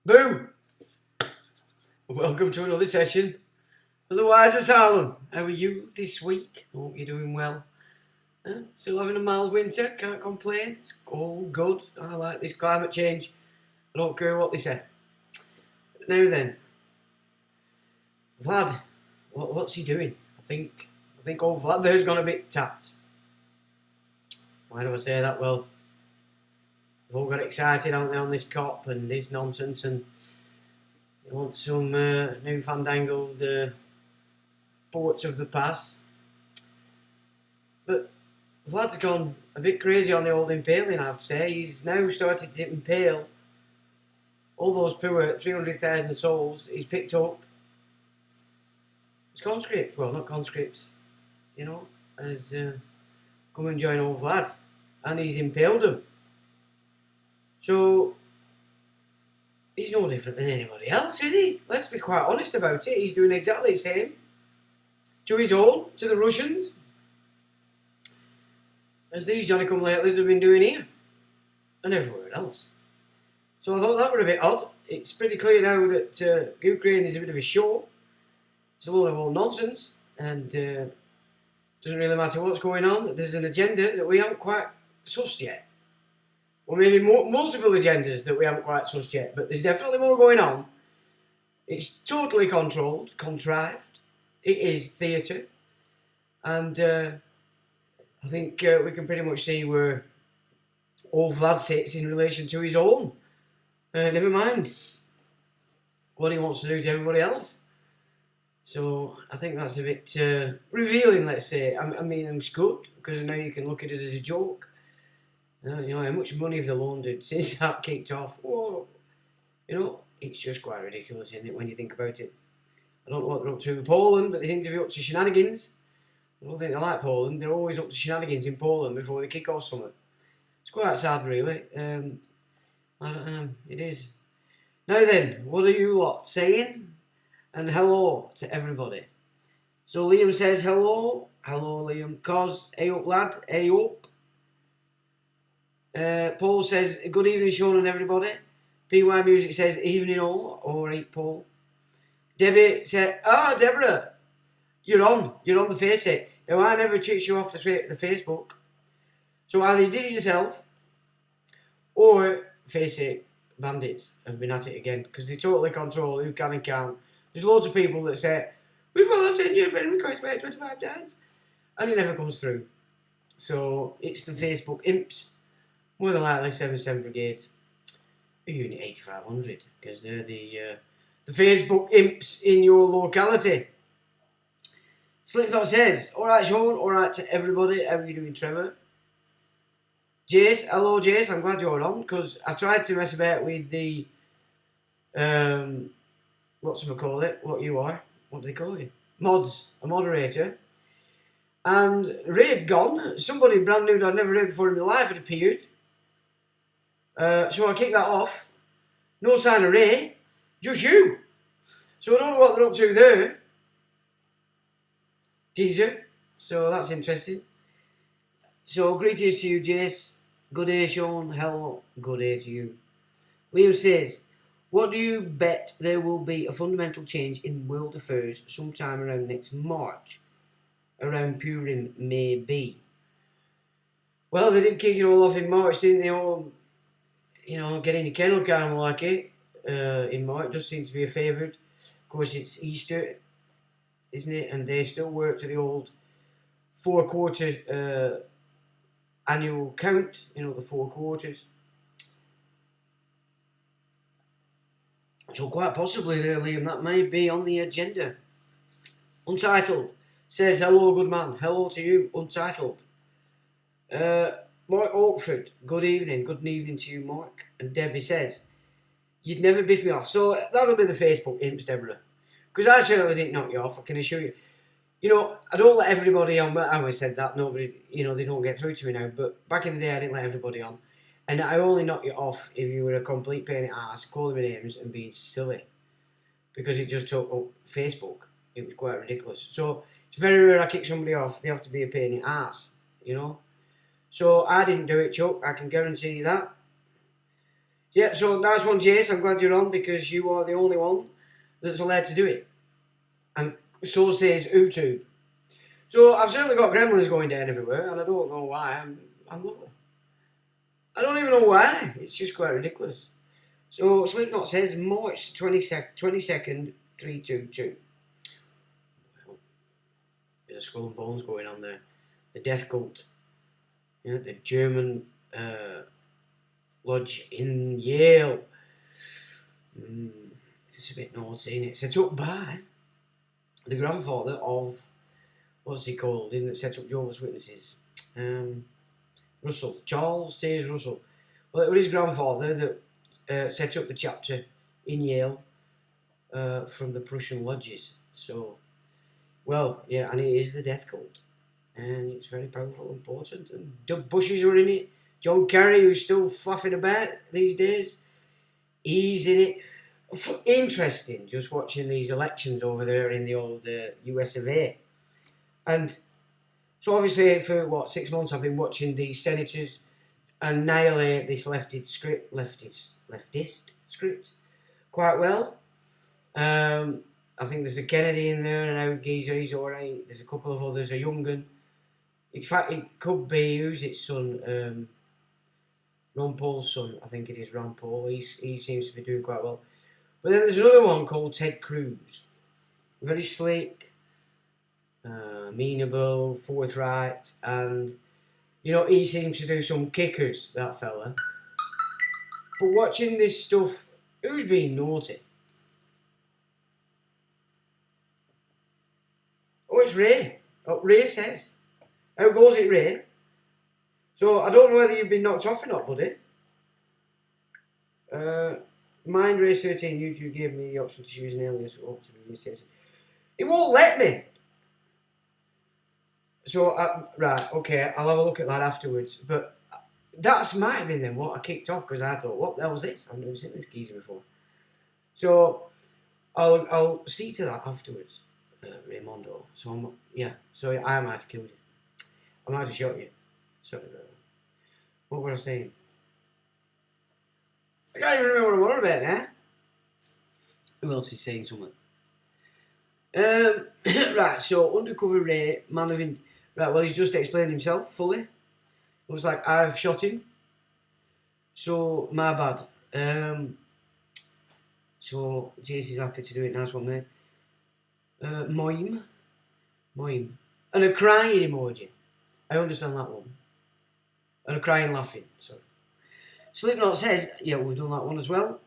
Boo! Welcome to another session of the Wise Asylum. How are you this week? Hope you're doing well. Still having a mild winter, can't complain. It's all good. I like this climate change. I don't care what they say. But now then, Vlad, what's he doing? I think old Vlad there's gone a bit tapped. Why do I say that? Well, they've all got excited, haven't they, on this COP and this nonsense, and they want some new fandangled poets of the past. But Vlad's gone a bit crazy on the old impaling, I have to say. He's now started to impale all those poor 300,000 souls he's picked up as conscripts. Well, not conscripts, you know, as come and join old Vlad. And he's impaled them. So, he's no different than anybody else, is he? Let's be quite honest about it. He's doing exactly the same to his own, to the Russians, as these Johnny-come-latelys have been doing here and everywhere else. So I thought that was a bit odd. It's pretty clear now that Ukraine is a bit of a show. It's a load of old nonsense, and doesn't really matter what's going on. There's an agenda that we haven't quite sussed yet. Or maybe multiple agendas that we haven't quite sussed yet, but there's definitely more going on. It's totally controlled, contrived. It is theatre. And I think we can pretty much see where old Vlad sits in relation to his own. Never mind what he wants to do to everybody else. So I think that's a bit revealing, let's say. I mean, it's good, because now you can look at it as a joke. You know, how much money have they laundered since that kicked off? Whoa. You know, it's just quite ridiculous, isn't it, when you think about it. I don't know what they're up to with Poland, but they seem to be up to shenanigans. I don't think they like Poland. They're always up to shenanigans in Poland before they kick off something. It's quite sad, really. It is. Now then, what are you lot saying? And hello to everybody. So Liam says hello. Hello, Liam. Cos, hey up, lad. Hey up. Paul says, good evening, Sean and everybody. PY Music says, evening all. Alright, Paul. Debbie said, Deborah, you're on the face it. Now, I never tweet you off the Facebook. So either you did it yourself, or face it bandits have been at it again, because they totally control who can and can't. There's loads of people that say, we've all sent you a friend request about 25 times, and it never comes through. So it's the Facebook imps. More than likely 77 Brigade, Unit 8500, because they're the Facebook imps in your locality. Slipknot says, alright Sean, alright to everybody, how are you doing, Trevor? Jace, hello Jace, I'm glad you're on, because I tried to mess about with the, what you are, what do they call you? Mods, a moderator. And Ray had gone, somebody brand new that I'd never heard before in my life had appeared. So I kicked that off. No sign of Ray, just you. So I don't know what they're up to there, geezer. So that's interesting. So greetings to you, Jace. Good day, Sean. Hello. Good day to you. Liam says, what do you bet there will be a fundamental change in world affairs sometime around next March? Around Purim, maybe. Well, they did kick it all off in March, didn't they? All, getting the kennel kind of like it in March. It does seem to be a favourite. Of course, it's Easter, isn't it? And they still work to the old 4 quarters annual count, the 4 quarters. So quite possibly there, Liam, that may be on the agenda. Untitled says, hello, good man. Hello to you, Untitled. Mark Oakford, good evening. Good evening to you, Mark. And Debbie says, you'd never biff me off. So that'll be the Facebook imps, Deborah. Because I certainly didn't knock you off, I can assure you. I don't let everybody on. I always said that. Nobody, they don't get through to me now. But back in the day, I didn't let everybody on. And I only knock you off if you were a complete pain in the ass, calling me names and being silly. Because it just took up Facebook. It was quite ridiculous. So it's very rare I kick somebody off. They have to be a pain in the ass, So I didn't do it, Chuck. I can guarantee you that. Yeah, so nice one, Jace. I'm glad you're on because you are the only one that's allowed to do it. And so says YouTube. So I've certainly got gremlins going down everywhere, and I don't know why. I'm lovely. I don't even know why. It's just quite ridiculous. So Slipknot says March 22nd, 322. Well, there's a skull and bones going on there. The death cult. The German lodge in Yale. It's a bit naughty, isn't it? Set up by the grandfather of, what's he called, that set up Jehovah's Witnesses? Russell. Charles Taze Russell. Well, it was his grandfather that set up the chapter in Yale from the Prussian lodges. So, well, yeah, and it is the death cult. And it's very powerful and important. And Doug Bushes are in it. John Kerry, who's still fluffing about these days, he's in it. Interesting, just watching these elections over there in the old US of A. And so obviously for 6 months I've been watching these senators annihilate this leftist script quite well. I think there's a Kennedy in there, and now Geezer, he's alright. There's a couple of others, a young un. In fact, it could be, who's its son? Ron Paul's son, I think it is Ron Paul. He seems to be doing quite well. But then there's another one called Ted Cruz. Very slick, amenable, forthright, and he seems to do some kickers, that fella. But watching this stuff, who's being naughty? Oh, it's Ray. Oh, Ray says. How goes it, Ray? So I don't know whether you've been knocked off or not, buddy. Mind Race 13 YouTube gave me the option to choose an alias or to release it. It won't let me. So right, okay, I'll have a look at that afterwards. But that might have been then what I kicked off because I thought, what the hell was this? I've never seen this geezer before. So I'll see to that afterwards, Raymondo. So so I might have killed you. I might have shot you. Sorry about that. What were I saying? I can't even remember what I'm on about now. Who else is saying something? Right, so Undercover Ray, man of right, well, he's just explained himself fully. Looks like I've shot him. So, my bad. So, Jason's happy to do it. Nice one, mate. Moim. And a crying emoji. I understand that one. And a crying laughing, sorry. Slipknot says, yeah, we've done that one as well.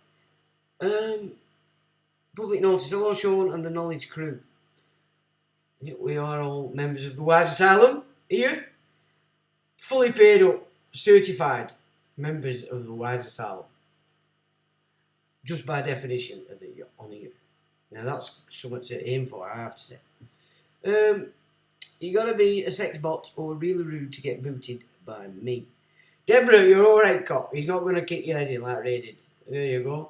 Public notice, hello Sean and the Knowledge crew. Yeah, we are all members of the Wise Asylum here. Fully paid up, certified members of the Wise Asylum. Just by definition of the on here. Now that's something to aim for, I have to say. You gotta be a sex bot or really rude to get booted by me. Deborah, you're alright, cop. He's not going to kick your head in like Ray did. There you go.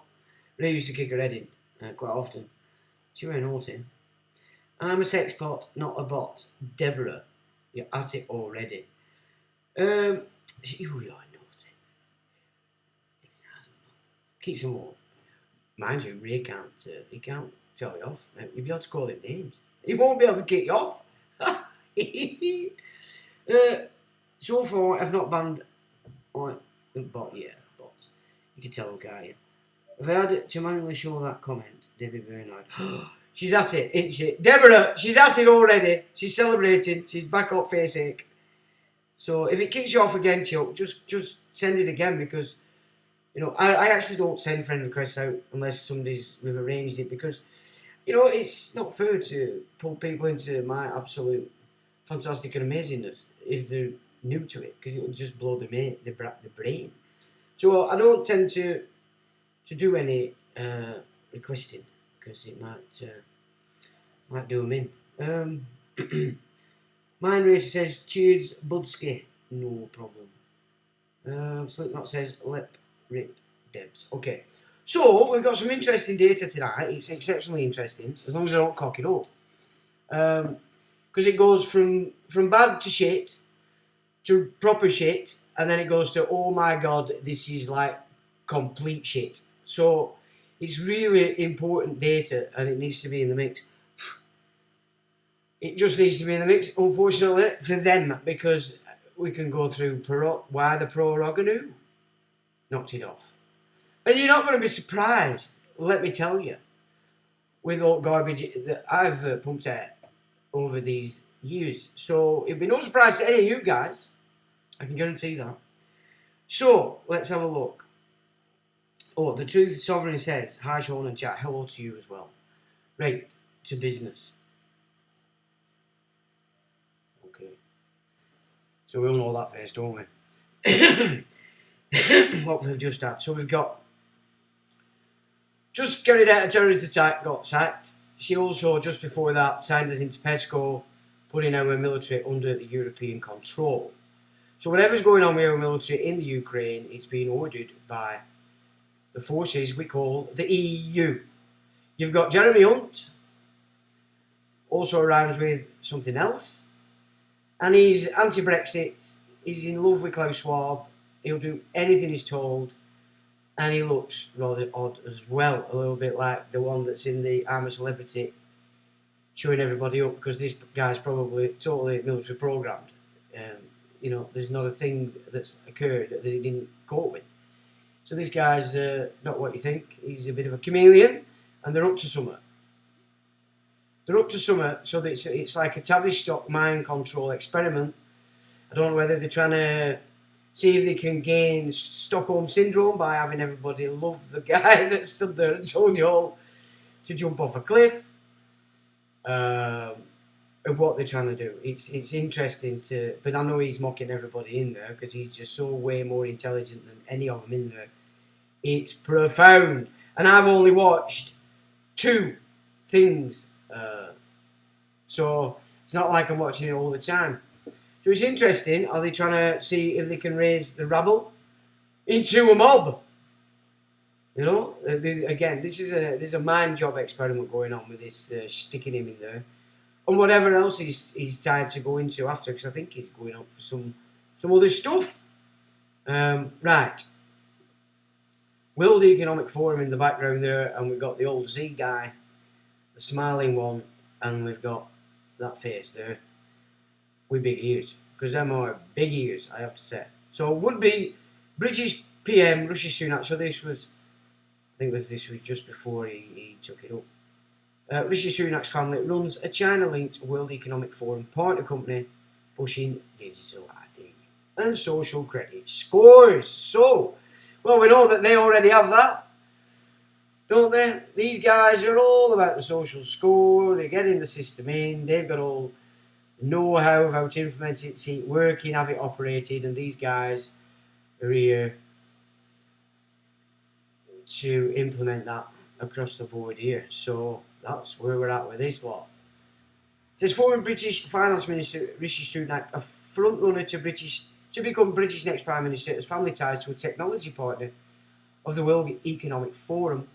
Ray used to kick her head in quite often. See where naughty. I'm a sexpot, not a bot. Deborah, you're at it already. Ooh, you're naughty. I don't know. Keep some more. Mind you, Ray can't. He can't tell you off. You'll be able to call him names. He won't be able to kick you off. So far, I've not banned on the bot yet. Bots. You can tell, can't you? I've had to manually show that comment. Debbie Bernard. She's at it, isn't she? Deborah, she's at it already. She's celebrating. She's back up face ache. So if it kicks you off again, Chuck, just send it again, because I actually don't send friend requests out unless we've arranged it, because it's not fair to pull people into my absolute fantastic and amazingness if they're new to it, because it will just blow the brain. So I don't tend to do any requesting, because it might do them in. Mine Racer says, cheers Budski, no problem. Slipknot says, lip rip Debs. Okay, so we've got some interesting data tonight. It's exceptionally interesting, as long as I don't cock it up. Because it goes from bad to shit, to proper shit, and then it goes to, oh my god, this is like complete shit. So it's really important data, and it needs to be in the mix. It just needs to be in the mix, unfortunately, for them, because we can go through why the prorogue knocked it off. And you're not going to be surprised, let me tell you, with all garbage that I've pumped out over these years. So it'd be no surprise to any of you guys. I can guarantee that. So let's have a look. Oh, the Truth Sovereign says, hi Sean and chat, hello to you as well. Right, to business. Okay. So we all know that first, don't we? What we've just had. So we've got, just carried out a terrorist attack, got sacked. She also, just before that, signed us into PESCO, putting our military under the European control. So whatever's going on with our military in the Ukraine, it's being ordered by the forces we call the EU. You've got Jeremy Hunt, also rhymes with something else, and he's anti-Brexit, he's in love with Klaus Schwab, he'll do anything he's told, and he looks rather odd as well, a little bit like the one that's in the I'm a Celebrity, showing everybody up, because this guy's probably totally military programmed. There's not a thing that's occurred that he didn't cope with. So this guy's not what you think. He's a bit of a chameleon, and they're up to something. They're up to something, so that it's like a Tavistock mind control experiment. I don't know whether they're trying to see if they can gain Stockholm Syndrome by having everybody love the guy that stood there and told you all to jump off a cliff. Of what they're trying to do. It's interesting but I know he's mocking everybody in there, because he's just so way more intelligent than any of them in there. It's profound. And I've only watched 2 things. So it's not like I'm watching it all the time. So it's interesting. Are they trying to see if they can raise the rabble into a mob? Again, there's a mind job experiment going on with this sticking him in there. And whatever else he's tired to go into after, because I think he's going up for some other stuff. Right. World Economic Forum in the background there, and we've got the old Z guy, the smiling one, and we've got that face there with big ears, because them are big ears, I have to say. So it would be British PM Rishi Sunak. So this was just before he took it up. Rishi Sunak's family runs a China-linked World Economic Forum partner company pushing digital ID and social credit scores. So, well, we know that they already have that, don't they? These guys are all about the social score. They're getting the system in. They've got all know-how of how to implement it, see it working, have it operated, and these guys are here to implement that across the board here. So that's where we're at with this lot. It says former British Finance Minister Rishi Sunak, a front-runner to become British next Prime Minister, has family ties to a technology partner of the World Economic Forum,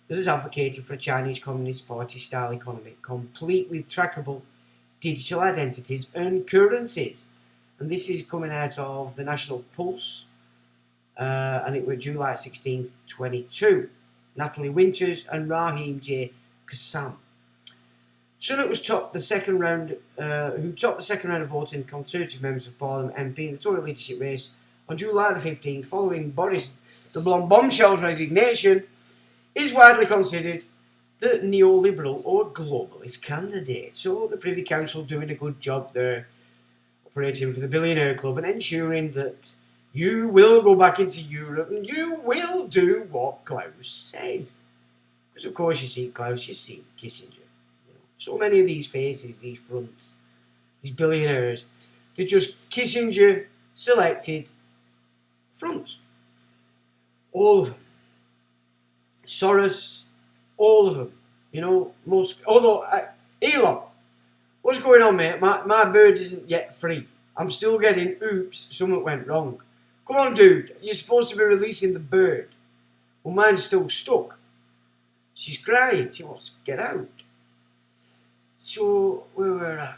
that has advocated for a Chinese Communist Party style economy, complete with trackable digital identities and currencies. And this is coming out of the National Pulse, and it was July 16th, 22. Natalie Winters and Raheem J. Kassam. Sunak was topped the second round, who topped the second round of voting Conservative members of Parliament MP in the Tory leadership race on July the 15th, following Boris the Blonde Bombshell's resignation, is widely considered the neoliberal or globalist candidate. So the Privy Council doing a good job there, operating for the billionaire club and ensuring that you will go back into Europe and you will do what Klaus says. Because of course you see Klaus, you see Kissinger. So many of these faces, these fronts, these billionaires, they're just Kissinger selected fronts. All of them. Soros, all of them. You know, Musk. Although, Elon, what's going on, mate? My bird isn't yet free. I'm still getting, oops, something went wrong. Come on, dude. You're supposed to be releasing the bird. Well, mine's still stuck. She's crying. She wants to get out. So, where we're at.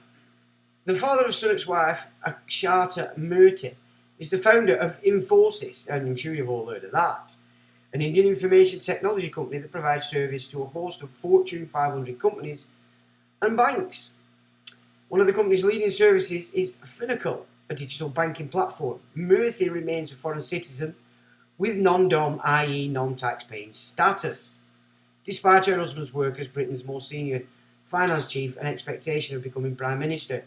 The father of Sunak's wife, Akshata Murthy, is the founder of Infosys, and I'm sure you've all heard of that, an Indian information technology company that provides service to a host of Fortune 500 companies and banks. One of the company's leading services is Finacle, a digital banking platform. Murthy remains a foreign citizen with non-dom, i.e. non-tax-paying status, despite her husband's work as Britain's most senior finance chief and expectation of becoming Prime Minister.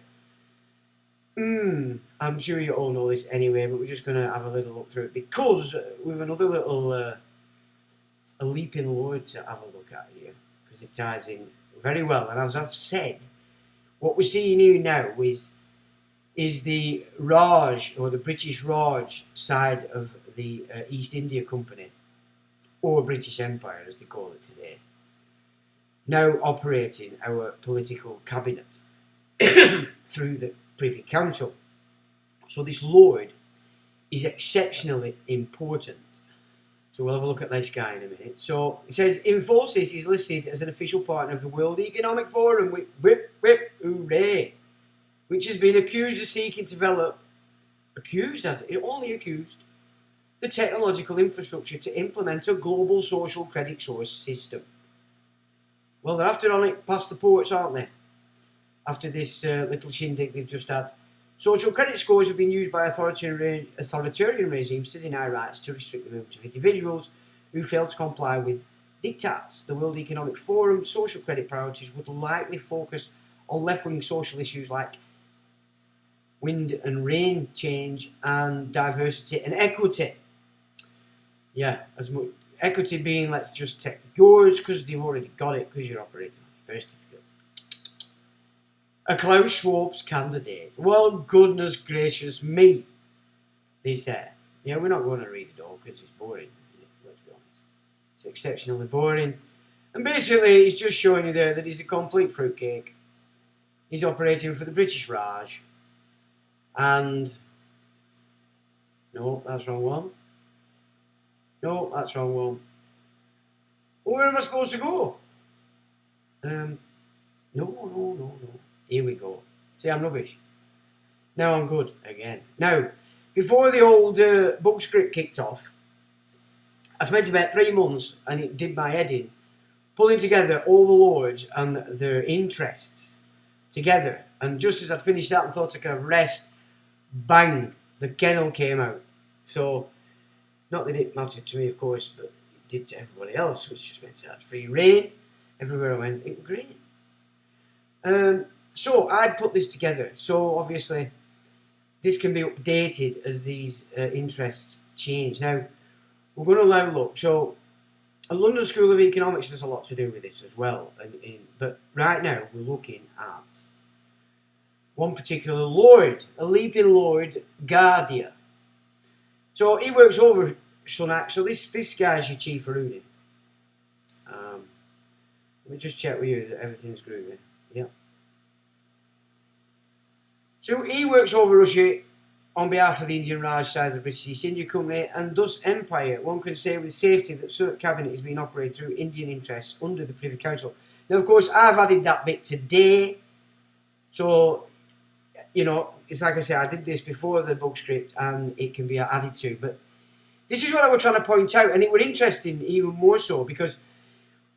I'm sure you all know this anyway, but we're just going to have a little look through it because we've another little a leaping lord to have a look at here because it ties in very well. And as I've said, what we're seeing here now is the Raj or the British Raj side of the East India Company or British Empire as they call it today, now operating our political cabinet through the Privy Council. So this lord is exceptionally important. So we'll have a look at this guy in a minute. So it says Infosys is listed as an official partner of the World Economic Forum, whip, hooray, which has been accused of seeking to develop, only accused, the technological infrastructure to implement a global social credit source system. Well, they're after on it past the ports, aren't they? After this little shindig they've just had. Social credit scores have been used by authoritarian regimes to deny rights to restrict the movement of individuals who fail to comply with diktats. The World Economic Forum social credit priorities would likely focus on left-wing social issues like wind and rain change and diversity and equity. Yeah, as much equity being let's just take yours because they've already got it because you're operating on your birth certificate. A Klaus Schwab's candidate. Well, goodness gracious me, they say. Yeah, we're not going to read it all because it's boring. Let's be honest. It's exceptionally boring. And basically, he's just showing you there that he's a complete fruitcake. He's operating for the British Raj. And... no, that's wrong one. No, that's wrong one. Well, where am I supposed to go? No. Here we go. See, I'm rubbish. Now I'm good again. Now, before the old book script kicked off, I spent about 3 months, and it did my head in, pulling together all the lords and their interests together. And just as I'd finished that and thought I could have rest, bang, the kennel came out. So, not that it mattered to me, of course, but it did to everybody else, which just meant I had free reign. Everywhere I went, it was great. So I'd put this together. So obviously, this can be updated as these interests change. Now, we're going to now look. So, a London School of Economics has a lot to do with this as well. But right now, we're looking at one particular lord, a leaping lord, Guardia. So he works over Sunak. So this guy's your chief Aruni. Let me just check with you that everything's groovy. Yeah. So he works over Rishi, on behalf of the Indian Raj side of the British East India Company and thus Empire, one can say with safety that Sunak Cabinet is being operated through Indian interests under the Privy Council. Now, of course, I've added that bit today. So, you know, it's like I say, I did this before the book script and it can be added to. But this is what I was trying to point out, and it was interesting even more so because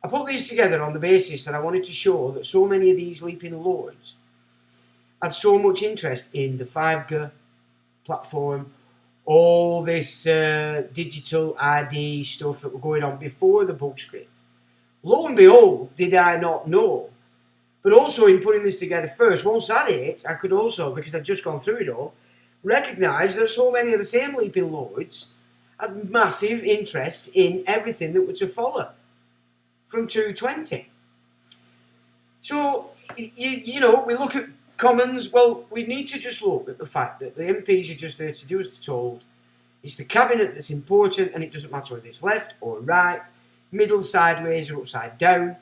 I put these together on the basis that I wanted to show that so many of these Leeping lords had so much interest in the 5G platform, all this digital ID stuff that were going on before the book script. Lo and behold, did I not know. But also in putting this together first, once I did it, I could also, because I'd just gone through it all, recognise that so many of the same Leeping lords had massive interest in everything that were to follow from 220. So, you know, we look at Commons, well, we need to just look at the fact that the MPs are just there to do as they're told. It's the cabinet that's important, and it doesn't matter whether it's left or right, middle, sideways, or upside down.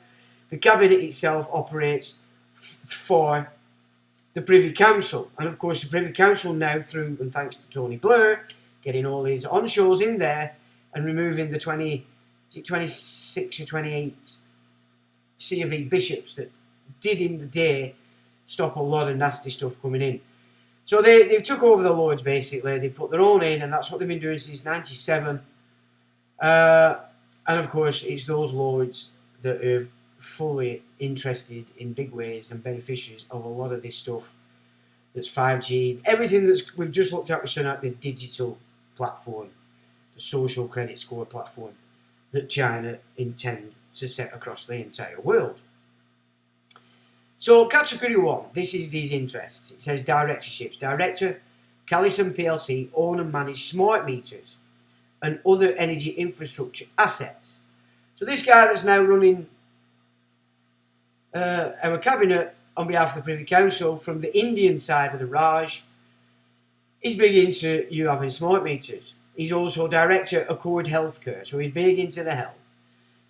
The cabinet itself operates for the Privy Council, and of course the Privy Council now, through and thanks to Tony Blair, getting all these on-shows in there and removing the 26 or 28 C of E bishops that did in the day stop a lot of nasty stuff coming in. So they've took over the Lords basically, they've put their own in, and that's what they've been doing since 97. And of course it's those Lords that are fully interested in big ways and beneficiaries of a lot of this stuff that's 5G, everything that's we've just looked at with Sunak, the digital platform, the social credit score platform that China intend to set across the entire world. So category 1, this is these interests. It says directorships. Director, Callison PLC, own and manage smart meters and other energy infrastructure assets. So this guy that's now running our cabinet on behalf of the Privy Council from the Indian side of the Raj is big into you having smart meters. He's also director Accord Healthcare, so he's big into the health.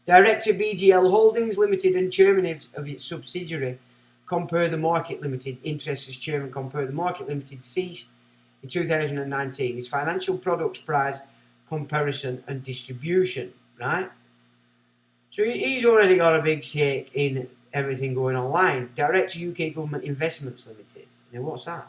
Director BGL Holdings Limited and chairman of its subsidiary Compare the Market Limited, interests as chairman Compare the Market Limited, ceased in 2019. His financial products price comparison and distribution, right? So he's already got a big stake in everything going online. Director UK Government Investments Limited. Now what's that?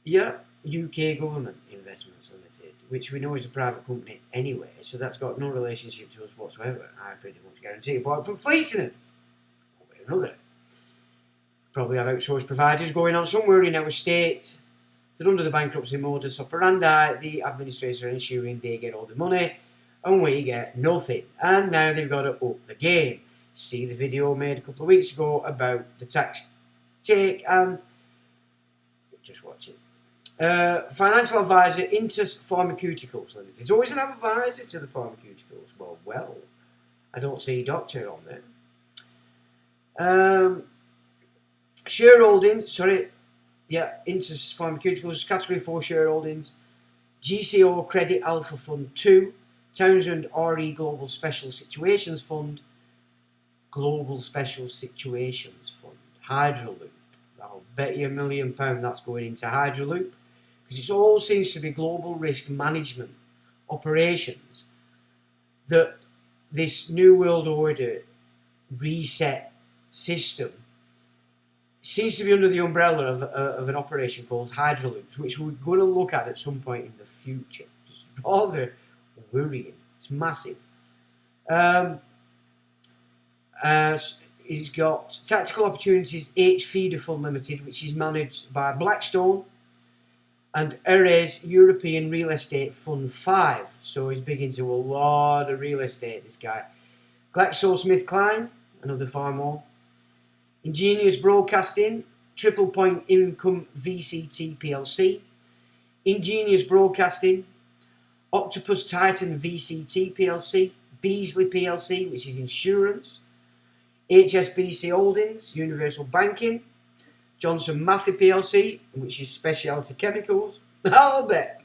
Yeah, UK Government Investments Limited, which we know is a private company anyway, so that's got no relationship to us whatsoever. I pretty much guarantee, apart from fleecing us. One way or another. Probably have outsourced providers going on somewhere in our state that under the bankruptcy modus operandi, the administrators are ensuring they get all the money and we get nothing. And now they've got to up the game. See the video made a couple of weeks ago about the tax take and just watch it. Financial advisor, Intus Pharmaceuticals Limited. There's always an advisor to the pharmaceuticals. Well, I don't see a doctor on there. Shareholdings, Intus Pharmaceuticals, category 4 shareholdings, GCO Credit Alpha Fund 2, Townsend RE Global Special Situations Fund, Global Special Situations Fund, Hydroloop. I'll bet you £1 million that's going into Hydroloop, because it all seems to be global risk management operations that this New World Order reset system seems to be under the umbrella of an operation called Hydroloops, which we're going to look at some point in the future. It's rather worrying. It's massive. He's got Tactical Opportunities H Feeder Fund Limited, which is managed by Blackstone, and Erez European Real Estate Fund 5. So he's big into a lot of real estate, this guy. GlaxoSmithKline, another farm. Ingenious Broadcasting, Triple Point Income VCT PLC. Ingenious Broadcasting, Octopus Titan VCT PLC. Beasley PLC, which is insurance. HSBC Holdings, Universal Banking, Johnson Matthey PLC, which is specialty chemicals. I'll bet.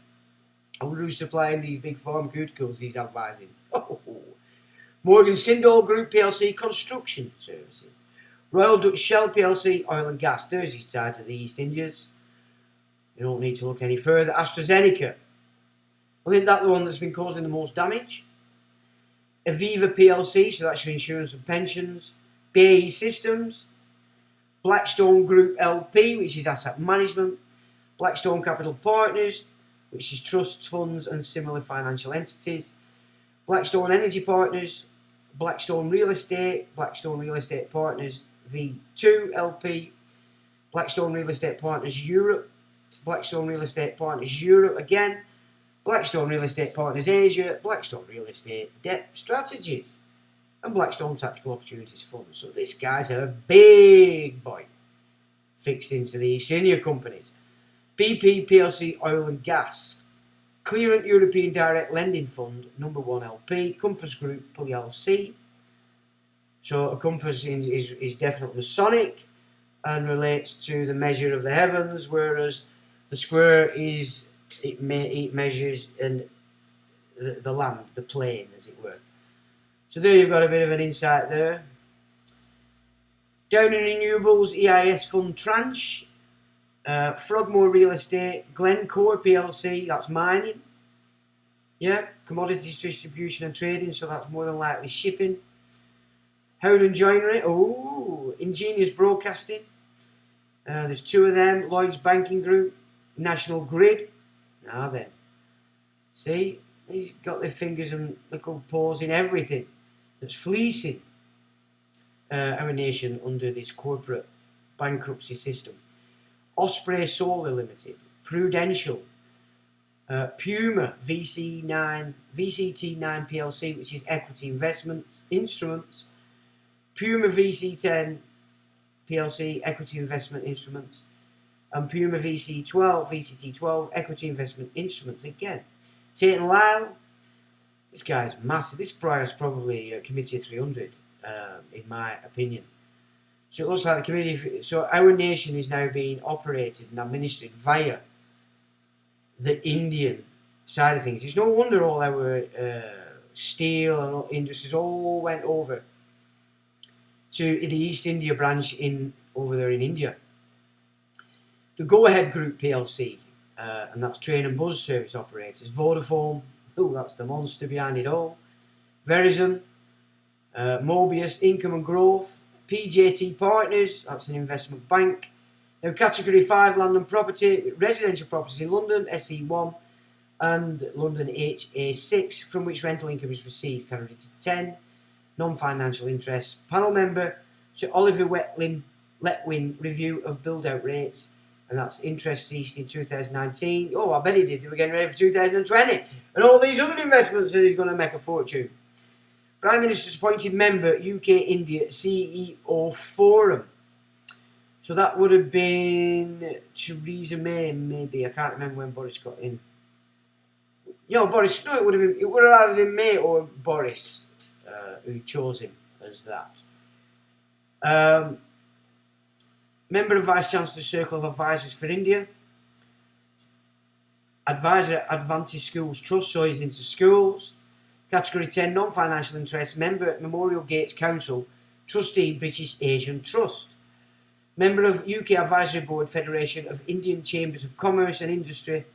I wonder who's supplying these big pharmaceuticals he's advising. Morgan Sindall Group PLC, construction services. Royal Dutch Shell PLC, oil and gas. There's his tie to the East Indies. You don't need to look any further. AstraZeneca. I think that's the one that's been causing the most damage. Aviva PLC, so that's your insurance and pensions. BAE Systems. Blackstone Group LP, which is asset management. Blackstone Capital Partners, which is trusts, funds and similar financial entities. Blackstone Energy Partners. Blackstone Real Estate. Blackstone Real Estate Partners V2 LP. Blackstone Real Estate Partners Europe. Blackstone Real Estate Partners Europe again. Blackstone Real Estate Partners Asia. Blackstone Real Estate Debt Strategies. And Blackstone Tactical Opportunities Fund. So this guy's a big boy fixed into the East India companies. BP PLC Oil and Gas. Clearant European Direct Lending Fund, number 1 LP. Compass Group PLC. So a compass is definitely Masonic and relates to the measure of the heavens, whereas the square is it measures the land, the plane, as it were. So there you've got a bit of an insight there. Down in renewables, EIS Fund Tranche, Frogmore Real Estate, Glencore PLC, that's mining. Yeah, commodities distribution and trading, so that's more than likely shipping. Howden Joinery, oh, Ingenious Broadcasting. There's 2 of them. Lloyd's Banking Group, National Grid. Now then, see, he's got their fingers and little paws in everything that's fleecing our nation under this corporate bankruptcy system. Osprey Solar Limited, Prudential, Puma VCT9 PLC, which is equity investments instruments. Puma VC10 PLC, equity investment instruments. And Puma VCT12 equity investment instruments again. Tate and Lyle, this guy's massive. This prior's probably a committee of 300, in my opinion. So it looks like the committee. So our nation is now being operated and administered via the Indian side of things. It's no wonder all our steel and industries all went over to the East India branch over there in India. The Go Ahead Group PLC, and that's train and bus service operators. Vodafone, oh, that's the monster behind it all. Verizon, Mobius, Income and Growth. PJT Partners, that's an investment bank. Now, Category 5 land and property, residential properties in London, SE1, and London HA6, from which rental income is received, category 10, non-financial interests. Panel member, Sir Oliver Letwin, review of build-out rates, and that's interest ceased in 2019. Oh, I bet he did. They were getting ready for 2020, and all these other investments that he's going to make a fortune. Prime Minister's appointed member, UK-India CEO Forum. So that would have been Theresa May, maybe. I can't remember when Boris got in. Boris. No, it would have either been May or Boris who chose him as that. Member of Vice Chancellor's Circle of Advisors for India. Advisor Advantage Schools Trust, so he's into schools. Category 10, non-financial interest. Member at Memorial Gates Council. Trustee, British Asian Trust. Member of UK Advisory Board, Federation of Indian Chambers of Commerce and Industry.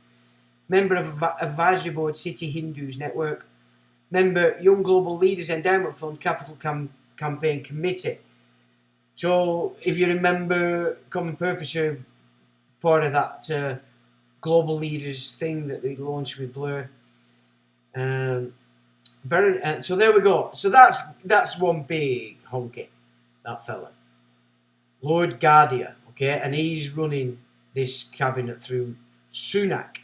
Member of Advisory Board, City Hindus Network. Member, Young Global Leaders Endowment Fund, Capital Campaign Committee. So, if you remember, Common Purpose are part of that Global Leaders thing that they launched with Blur. So there we go. So that's one big honky, that fella. Lord Guardia, okay, and he's running this cabinet through Sunak.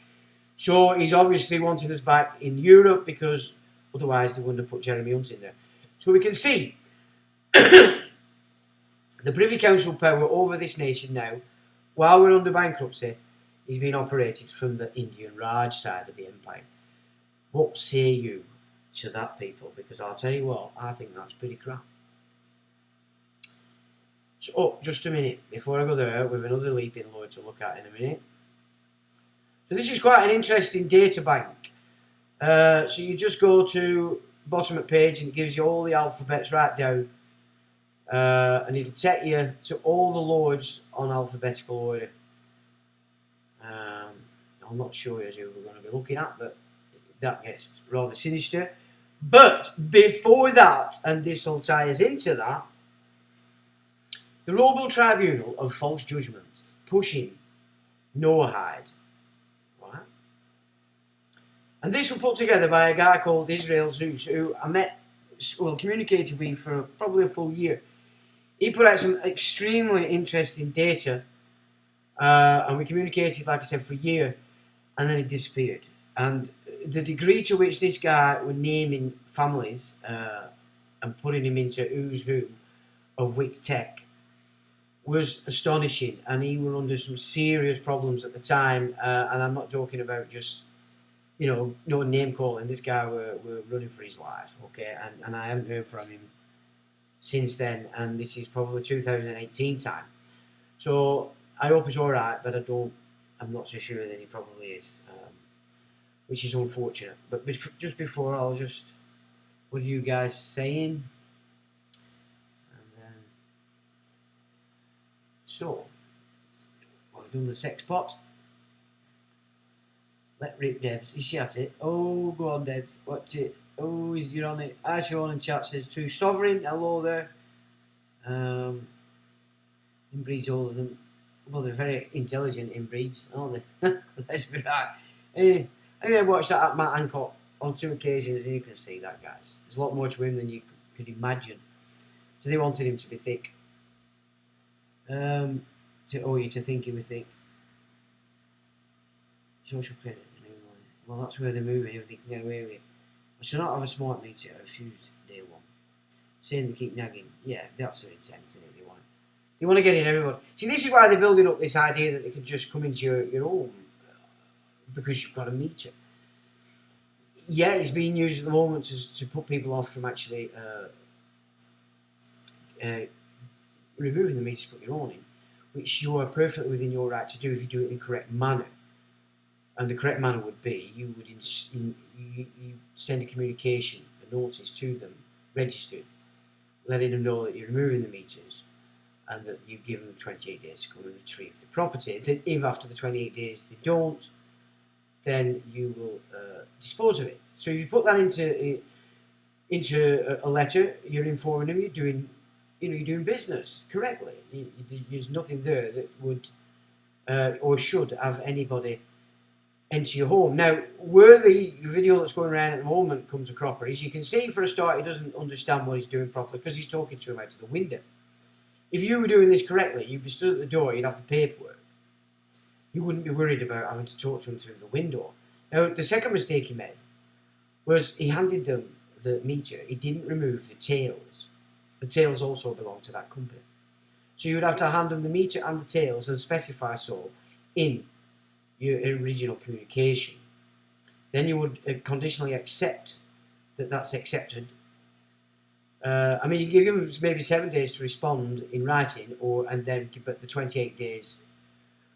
So he's obviously wanting us back in Europe because otherwise they wouldn't have put Jeremy Hunt in there. So we can see the Privy Council power over this nation now, while we're under bankruptcy, is being operated from the Indian Raj side of the empire. What say you to that, people? Because I'll tell you what, I think that's pretty crap. So, just a minute, before I go there, we have another Leeping Lord to look at in a minute. So this is quite an interesting data bank. So you just go to bottom of the page and it gives you all the alphabets right down and it'll take you to all the lords on alphabetical order. I'm not sure as who we're going to be looking at, but that gets rather sinister. But before that, and this will tie us into that, the Royal Tribunal of False Judgment pushing Noahide, right? And this was put together by a guy called Israel Zeus, who I met, well, communicated with for probably a full year. He put out some extremely interesting data, and we communicated, like I said, for a year, and then it disappeared. And the degree to which this guy was naming families and putting him into who's who of which tech was astonishing, and he was under some serious problems at the time, and I'm not talking about just, no name calling. This guy were running for his life, okay, and I haven't heard from him since then, and this is probably 2018 time. So I hope he's all right, but I'm not so sure that he probably is, which is unfortunate. But just before, what are you guys saying? And then, so we've done the sex pot. Let rip, Debs. Is she at it? Oh, go on, Debs. What's it? Oh, you're on it. Sean in chat says True Sovereign. Hello there. Inbreeds, all of them. Well, they're very intelligent inbreeds, aren't they? Let's be right. I watched that at Matt Hancock on 2 occasions, and you can see that, guys. There's a lot more to him than you could imagine. So they wanted him to be thick. To think he was thick. Social credit. Well, that's where they're moving, if they can get away with it. I should not have a smart meter. I refused day one. Saying they keep nagging. Yeah, that's their intent, isn't it? They want to get in everybody. See, this is why they're building up this idea that they can just come into your home because you've got a meter. Yeah, it's being used at the moment to put people off from actually removing the meter to put your own in, which you are perfectly within your right to do if you do it in the correct manner. And the correct manner would be you would you send a communication, a notice to them, registered, letting them know that you're removing the meters, and that you give them 28 days to come and retrieve the property. Then, if after the 28 days they don't, then you will dispose of it. So if you put that into a letter, you're informing them you're doing business correctly. There's nothing there that would or should have anybody enter your home. Now, where the video that's going around at the moment comes a cropper is, you can see for a start he doesn't understand what he's doing properly because he's talking to him out of the window. If you were doing this correctly, you'd be stood at the door, you'd have the paperwork. You wouldn't be worried about having to talk to him through the window. Now, the second mistake he made was he handed them the meter. He didn't remove the tails. The tails also belong to that company. So you would have to hand them the meter and the tails and specify so in your original communication. Then you would conditionally accept that that's accepted. You give them maybe 7 days to respond in writing, and then the 28 days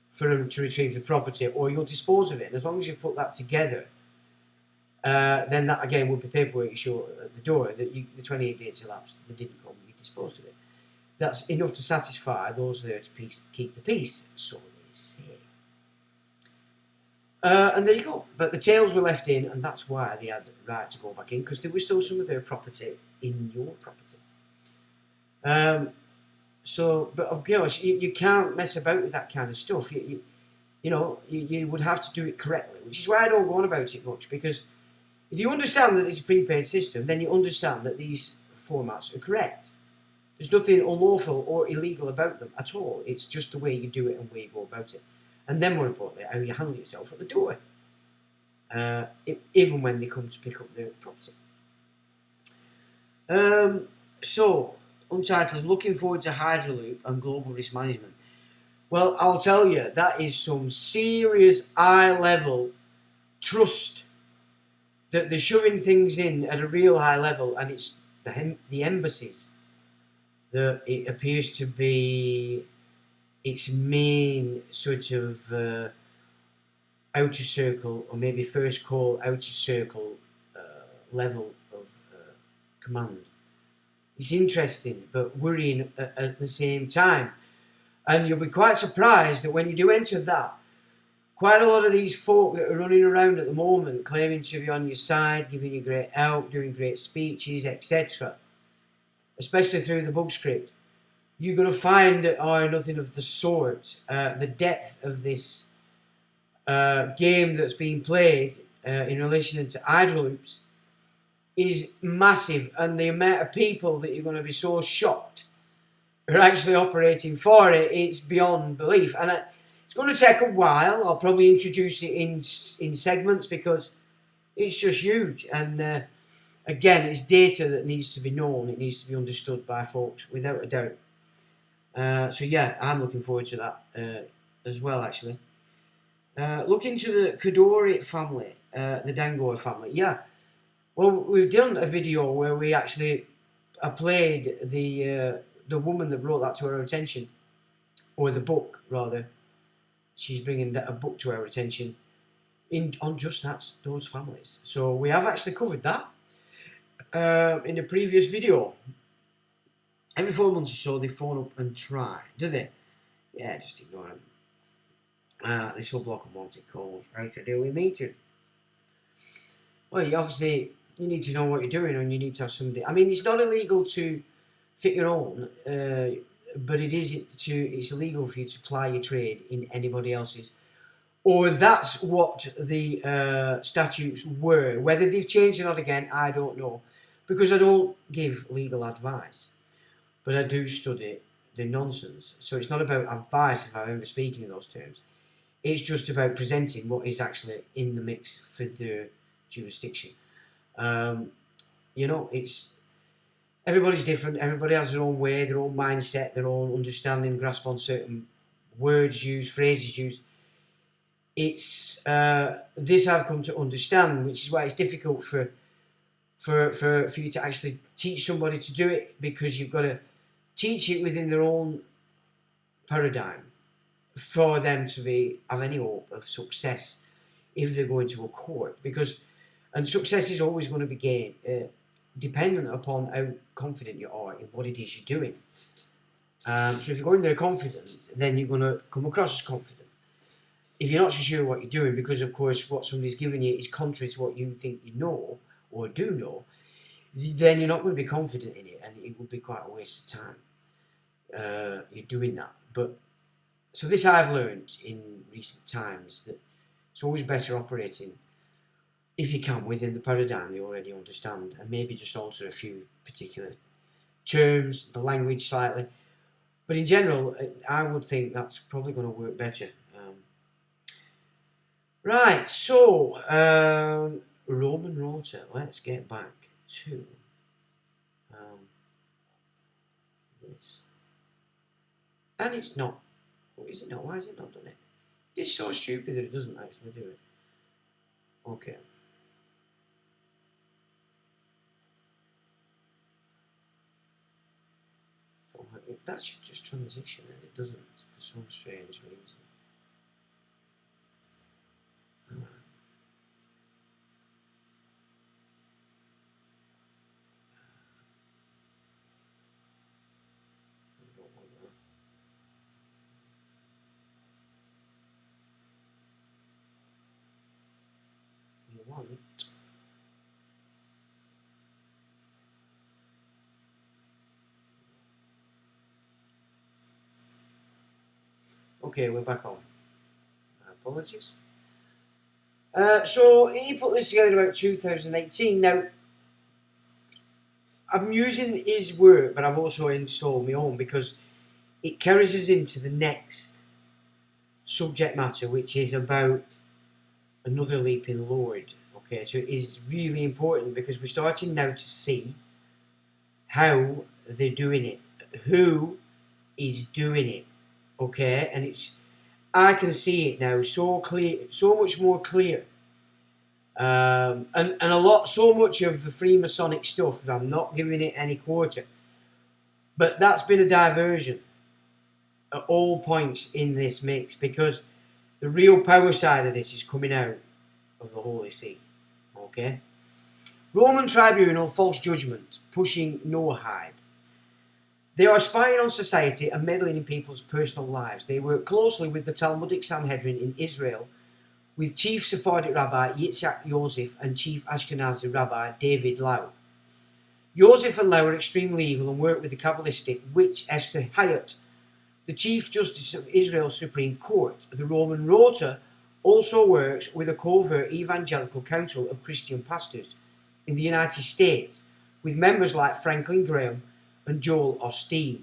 for them to retrieve the property, or you'll dispose of it. And as long as you've put that together, then that again would be paperwork you show at the door that the 28 days elapsed, they didn't come, you disposed of it. That's enough to satisfy those there to keep the peace, so they say. And there you go. But the tails were left in, and that's why they had the right to go back in, because there was still some of their property in your property. But of course, you can't mess about with that kind of stuff. You would have to do it correctly, which is why I don't go on about it much, because if you understand that it's a prepaid system, then you understand that these formats are correct. There's nothing unlawful or illegal about them at all. It's just the way you do it and the way you go about it. And then, more importantly, how you handle yourself at the door, even when they come to pick up their property. So, Untitled, looking forward to Hydraloop and global risk management. Well, I'll tell you, that is some serious eye-level trust that they're shoving things in at a real high level, and it's the embassies that it appears to be its main sort of outer circle, or maybe first call outer circle level of command. It's interesting, but worrying at the same time. And you'll be quite surprised that when you do enter that, quite a lot of these folk that are running around at the moment claiming to be on your side, giving you great help, doing great speeches, etc., especially through the book script, you're going to find that are nothing of the sort. The depth of this game that's being played in relation to idle loops is massive, and the amount of people that you're going to be so shocked are actually operating for it, it's beyond belief. And it's going to take a while. I'll probably introduce it in segments because it's just huge. And again, it's data that needs to be known. It needs to be understood by folks, without a doubt. So yeah, I'm looking forward to that as well, actually. Look into the Kadori family, the Dangor family. Yeah, well, we've done a video where we actually played the woman that brought that to our attention, or the book rather. She's bringing a book to our attention on just those families. So we have actually covered that in a previous video. Every 4 months or so they phone up and try, do they? Yeah, just ignore them. This will block them once it calls. Right to do with me too. Well, you need to know what you're doing, and you need to have somebody. I mean, it's not illegal to fit your own, but it's illegal for you to ply your trade in anybody else's. Or that's what the statutes were. Whether they've changed or not again, I don't know, because I don't give legal advice, but I do study the nonsense. So it's not about advice if I'm ever speaking in those terms. It's just about presenting what is actually in the mix for the jurisdiction. It's everybody's different. Everybody has their own way, their own mindset, their own understanding, grasp on certain words used, phrases used. It's this I've come to understand, which is why it's difficult for you to actually teach somebody to do it, because you've got to teach it within their own paradigm for them to have any hope of success if they're going to a court. And success is always going to be gained dependent upon how confident you are in what it is you're doing. So if you're going there confident, then you're going to come across as confident. If you're not so sure what you're doing, because of course what somebody's giving you is contrary to what you think you know or do know, then you're not going to be confident in it, and it would be quite a waste of time. You're doing that. But so this I've learned in recent times, that it's always better operating, if you can, within the paradigm you already understand, and maybe just alter a few particular terms, the language slightly. But in general, I would think that's probably going to work better. Right, so Roman Rota. Let's get back to this. And it's not. What is it not? Why has it not done it? It's so stupid that it doesn't actually do it. Okay. So that should just transition, and it doesn't for some strange reason. Okay, we're back on. Apologies. So he put this together about 2018. Now, I'm using his work, but I've also installed my own, because it carries us into the next subject matter, which is about another leaping lord. Okay, so it is really important, because we're starting now to see how they're doing it, who is doing it. Okay, and I can see it now so clear, so much more clear. And so much of the Freemasonic stuff, I'm not giving it any quarter, but that's been a diversion at all points in this mix, because the real power side of this is coming out of the Holy See. Okay, Roman tribunal, false judgment, pushing Noahide. They are spying on society and meddling in people's personal lives. They work closely with the Talmudic Sanhedrin in Israel, with Chief Sephardic Rabbi Yitzhak Yosef and Chief Ashkenazi Rabbi David Lau. Yosef and Lau are extremely evil and work with the Kabbalistic witch Esther Hayat, the Chief Justice of Israel's Supreme Court. The Roman Rota also works with a covert evangelical council of Christian pastors in the United States, with members like Franklin Graham and Joel Osteen.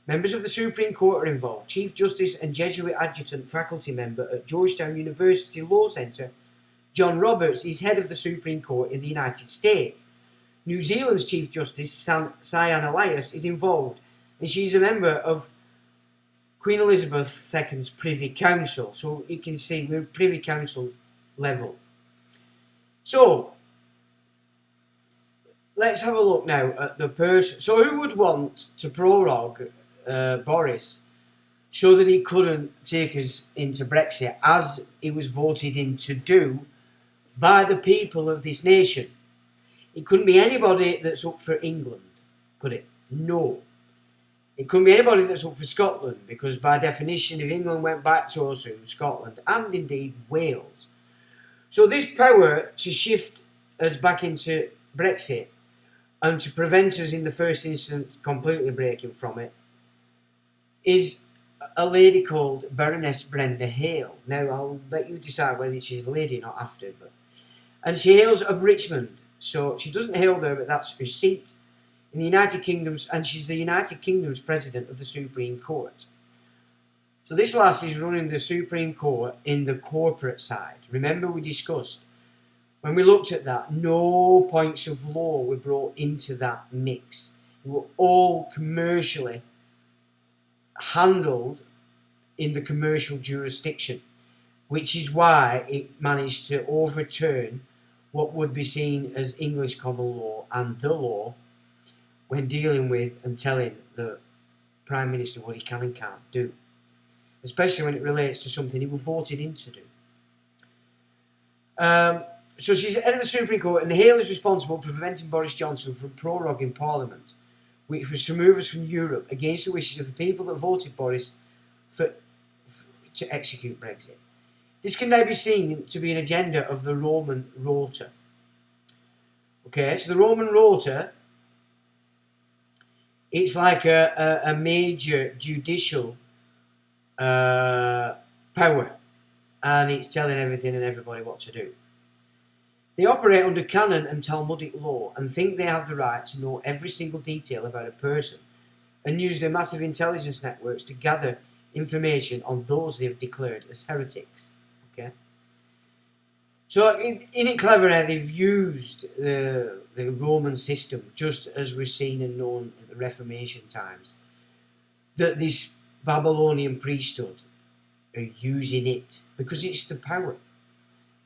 Members of the Supreme Court are involved. Chief Justice and Jesuit adjutant faculty member at Georgetown University Law Center, John Roberts, is head of the Supreme Court in the United States. New Zealand's Chief Justice, Sian Elias, is involved, and she's a member of Queen Elizabeth II's Privy Council. So you can see we're Privy Council level. So let's have a look now at the person. So who would want to prorogue Boris so that he couldn't take us into Brexit, as he was voted in to do by the people of this nation? It couldn't be anybody that's up for England, could it? No. It couldn't be anybody that's up for Scotland, because by definition, if England went back so soon, Scotland and indeed Wales. So this power to shift us back into Brexit and to prevent us in the first instance completely breaking from it is a lady called Baroness Brenda Hale. Now I'll let you decide whether she's a lady or not after, and she hails of Richmond. So she doesn't hail there, but that's her seat in the United Kingdom's, and she's the United Kingdom's president of the Supreme Court. So this lass is running the Supreme Court in the corporate side. Remember, we discussed when we looked at that, no points of law were brought into that mix. They were all commercially handled in the commercial jurisdiction, which is why it managed to overturn what would be seen as English common law and the law when dealing with and telling the Prime Minister what he can and can't do, especially when it relates to something he was voted in to do. So she's head of the Supreme Court, and Hale is responsible for preventing Boris Johnson from proroguing Parliament, which was to move us from Europe against the wishes of the people that voted Boris to execute Brexit. This can now be seen to be an agenda of the Roman Rota. Okay, so the Roman Rota, it's like a major judicial power, and it's telling everything and everybody what to do. They operate under canon and Talmudic law and think they have the right to know every single detail about a person and use their massive intelligence networks to gather information on those they have declared as heretics. Okay. So in it clever how they've used the Roman system, just as we're seen and known at the Reformation times, that this Babylonian priesthood are using it because it's the power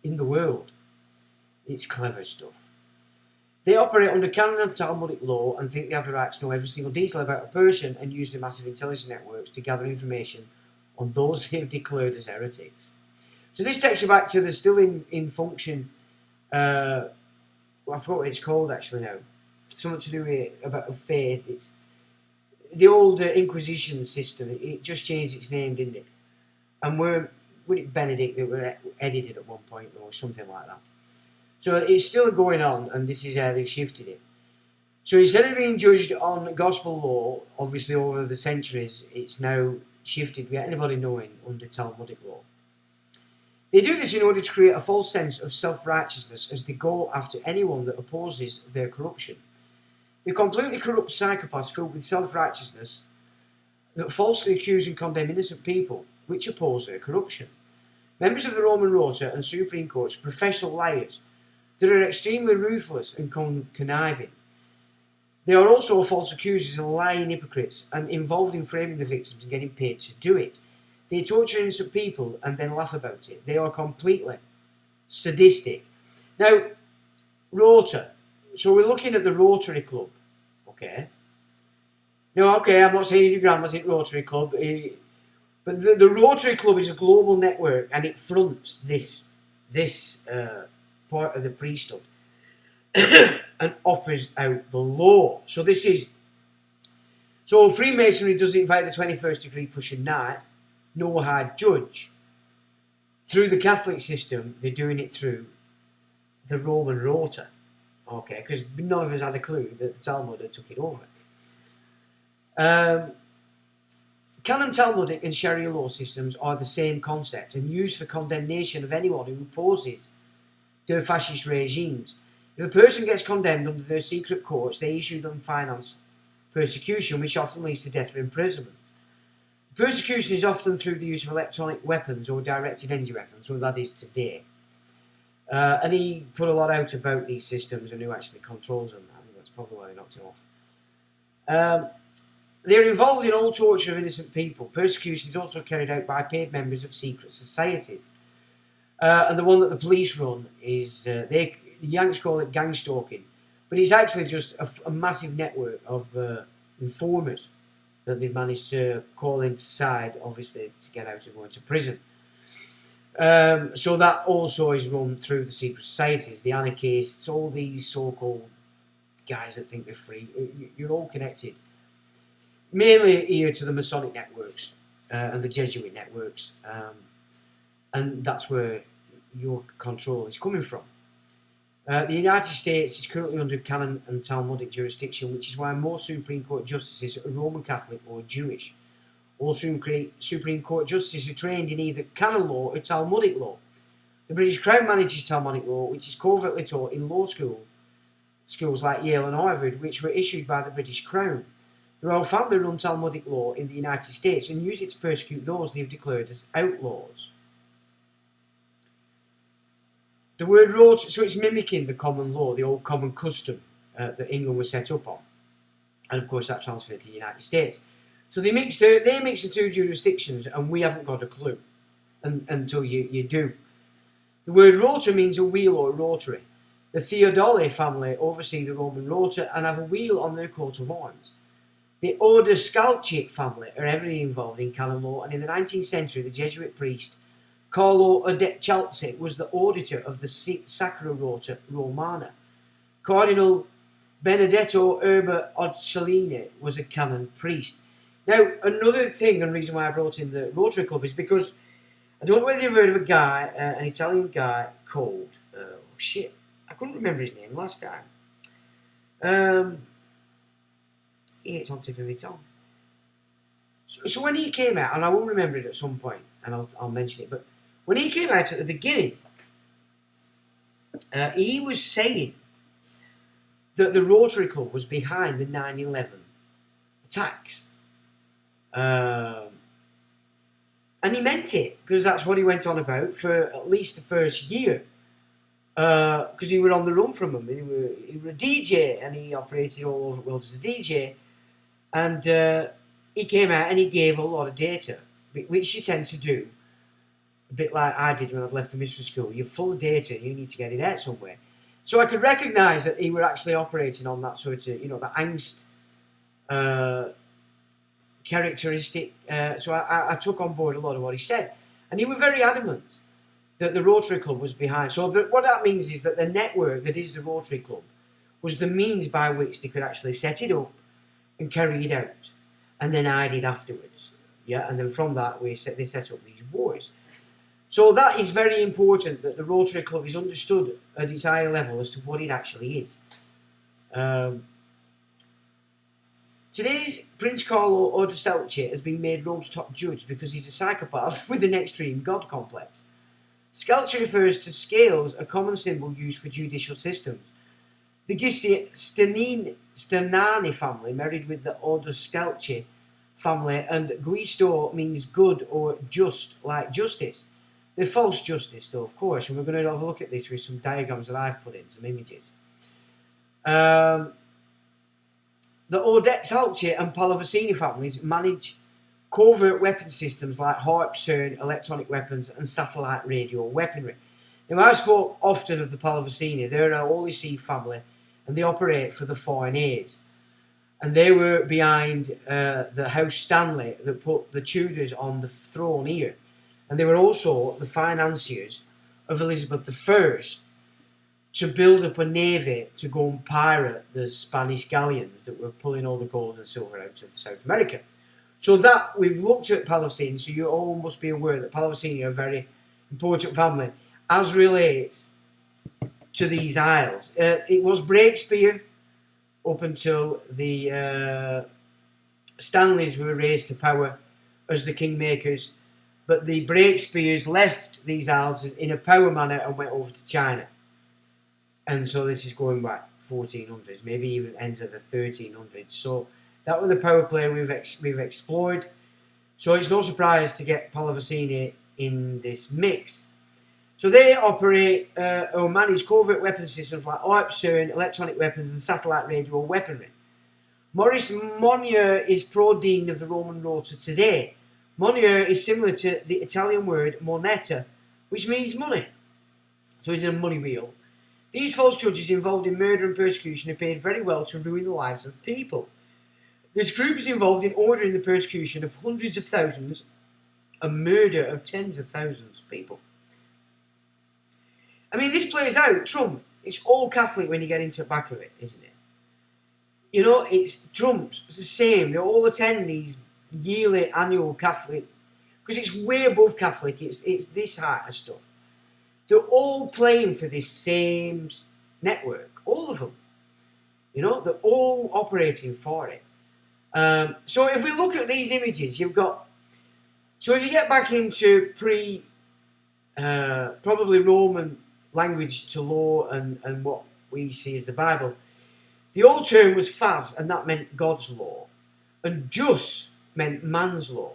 in the world. It's clever stuff. They operate under canon and Talmudic law and think they have the right to know every single detail about a person and use their massive intelligence networks to gather information on those they've declared as heretics. So this takes you back to the still in function, I forgot what it's called actually now. Something to do with about faith. It's the old Inquisition system. It just changed its name, didn't it? And was it Benedict that were edited at one point or something like that? So it's still going on, and this is how they've shifted it. So instead of being judged on gospel law, obviously over the centuries, it's now shifted without anybody knowing under Talmudic law. They do this in order to create a false sense of self-righteousness as they go after anyone that opposes their corruption. They're completely corrupt psychopaths filled with self-righteousness that falsely accuse and condemn innocent people which oppose their corruption. Members of the Roman Rota and Supreme Courts are professional liars that are extremely ruthless and conniving. They are also false accusers and lying hypocrites and involved in framing the victims and getting paid to do it. They torture innocent people and then laugh about it. They are completely sadistic. Now, Rota. So we're looking at the Rotary Club. Okay. No, okay, I'm not saying if your grandma's in Rotary Club. But the Rotary Club is a global network and it fronts this part of the priesthood and offers out the law. So this is So Freemasonry does invite the 21st degree Prussian knight, no hard judge. Through the Catholic system, they're doing it through the Roman rota. Okay, because none of us had a clue that the Talmud had took it over. Canon Talmudic and Sharia law systems are the same concept and used for condemnation of anyone who opposes their fascist regimes. If a person gets condemned under their secret courts, they issue them finance persecution, which often leads to death or imprisonment. Persecution is often through the use of electronic weapons or directed energy weapons, well, that is today. And he put a lot out about these systems and who actually controls them. I think that's probably why they knocked him off. They're involved in all torture of innocent people. Persecution is also carried out by paid members of secret societies. And the one that the police run is, the Yanks call it gang stalking, but it's actually just a massive network of informers that they've managed to call inside, obviously, to get out and go into prison. So that also is run through the secret societies, the anarchists, all these so-called guys that think they're free. You're all connected. Mainly here to the Masonic networks and the Jesuit networks. And that's where your control is coming from. The United States is currently under canon and Talmudic jurisdiction, which is why most Supreme Court justices are Roman Catholic or Jewish. All Supreme Court justices are trained in either canon law or Talmudic law. The British Crown manages Talmudic law, which is covertly taught in law schools like Yale and Harvard, which were issued by the British Crown. The royal family run Talmudic law in the United States and use it to persecute those they have declared as outlaws. The word rota, so it's mimicking the common law, the old common custom that England was set up on. And of course that transferred to the United States. So they mix the two jurisdictions and we haven't got a clue until you do. The word rota means a wheel or a rotary. The Theodoli family oversee the Roman rota and have a wheel on their coat of arms. The Odescalchi family are heavily involved in canon law, and in the 19th century the Jesuit priest Carlo Odescalchi was the auditor of the Sacra Rota Romana. Cardinal Benedetto Erba Ocellini was a canon priest. Now, another thing and reason why I brought in the Rotary Club is because I don't know whether you've heard of a guy, an Italian guy called, I couldn't remember his name last time. It's on tip of my tongue. So when he came out, and I will remember it at some point, and I'll mention it, but when he came out at the beginning, he was saying that the Rotary Club was behind the 9/11 attacks. And he meant it, because that's what he went on about for at least the first year. Because he were on the run from them. He were a DJ, and he operated all over the world as a DJ. And he came out and he gave a lot of data, which you tend to do. A bit like I did when I'd left the mystery school. You're full of data, you need to get it out somewhere. So I could recognise that he were actually operating on that sort of, the angst characteristic. So I took on board a lot of what he said. And he was very adamant that the Rotary Club was behind. So what that means is that the network that is the Rotary Club was the means by which they could actually set it up and carry it out, and then hide it afterwards. Yeah, and then from that they set up these wars. So that is very important, that the Rotary Club is understood at its higher level as to what it actually is. Today's Prince Carlo Odescalchi has been made Rome's top judge because he's a psychopath with an extreme god complex. Scalchi refers to scales, a common symbol used for judicial systems. The Giustiniani family married with the Odescalchi family, and Guisto means good or just, like justice. They're false justice, though, of course, and we're going to have a look at this with some diagrams that I've put in, some images. The Odescalchi and Pallavicini families manage covert weapon systems like HARP, CERN, electronic weapons, and satellite radio weaponry. Now, I spoke often of the Pallavicini. They're a Holy See family, and they operate for the foreign heirs. And they were behind the House Stanley that put the Tudors on the throne here. And they were also the financiers of Elizabeth I to build up a navy to go and pirate the Spanish galleons that were pulling all the gold and silver out of South America. So that, we've looked at Palestine, so you all must be aware that Palestine are a very important family as relates to these isles. It was Breakspear up until the Stanleys were raised to power as the kingmakers, but the Breakspears left these isles in a power manner and went over to China. And so this is going back 1400s, maybe even end of the 1300s. So that was the power play we've explored. So it's no surprise to get Pallavicini in this mix. So they operate or manage covert weapon systems like ARP, CERN, electronic weapons and satellite radio weaponry. Maurice Monnier is pro-dean of the Roman Rota today. Monnier is similar to the Italian word moneta, which means money. So he's in a money wheel. These false judges involved in murder and persecution are paid very well to ruin the lives of people. This group is involved in ordering the persecution of hundreds of thousands and murder of tens of thousands of people. I mean, this plays out. Trump, it's all Catholic when you get into the back of it, isn't it? You know, it's Trump's, it's the same. They all attend these yearly annual Catholic, because it's way above Catholic, it's this height of stuff. They're all playing for this same network, all of them. You know, they're all operating for it. So if we look at these images, you've got, so if you get back into probably Roman language to law and what we see as the Bible, the old term was phas, and that meant God's law, and jus meant man's law.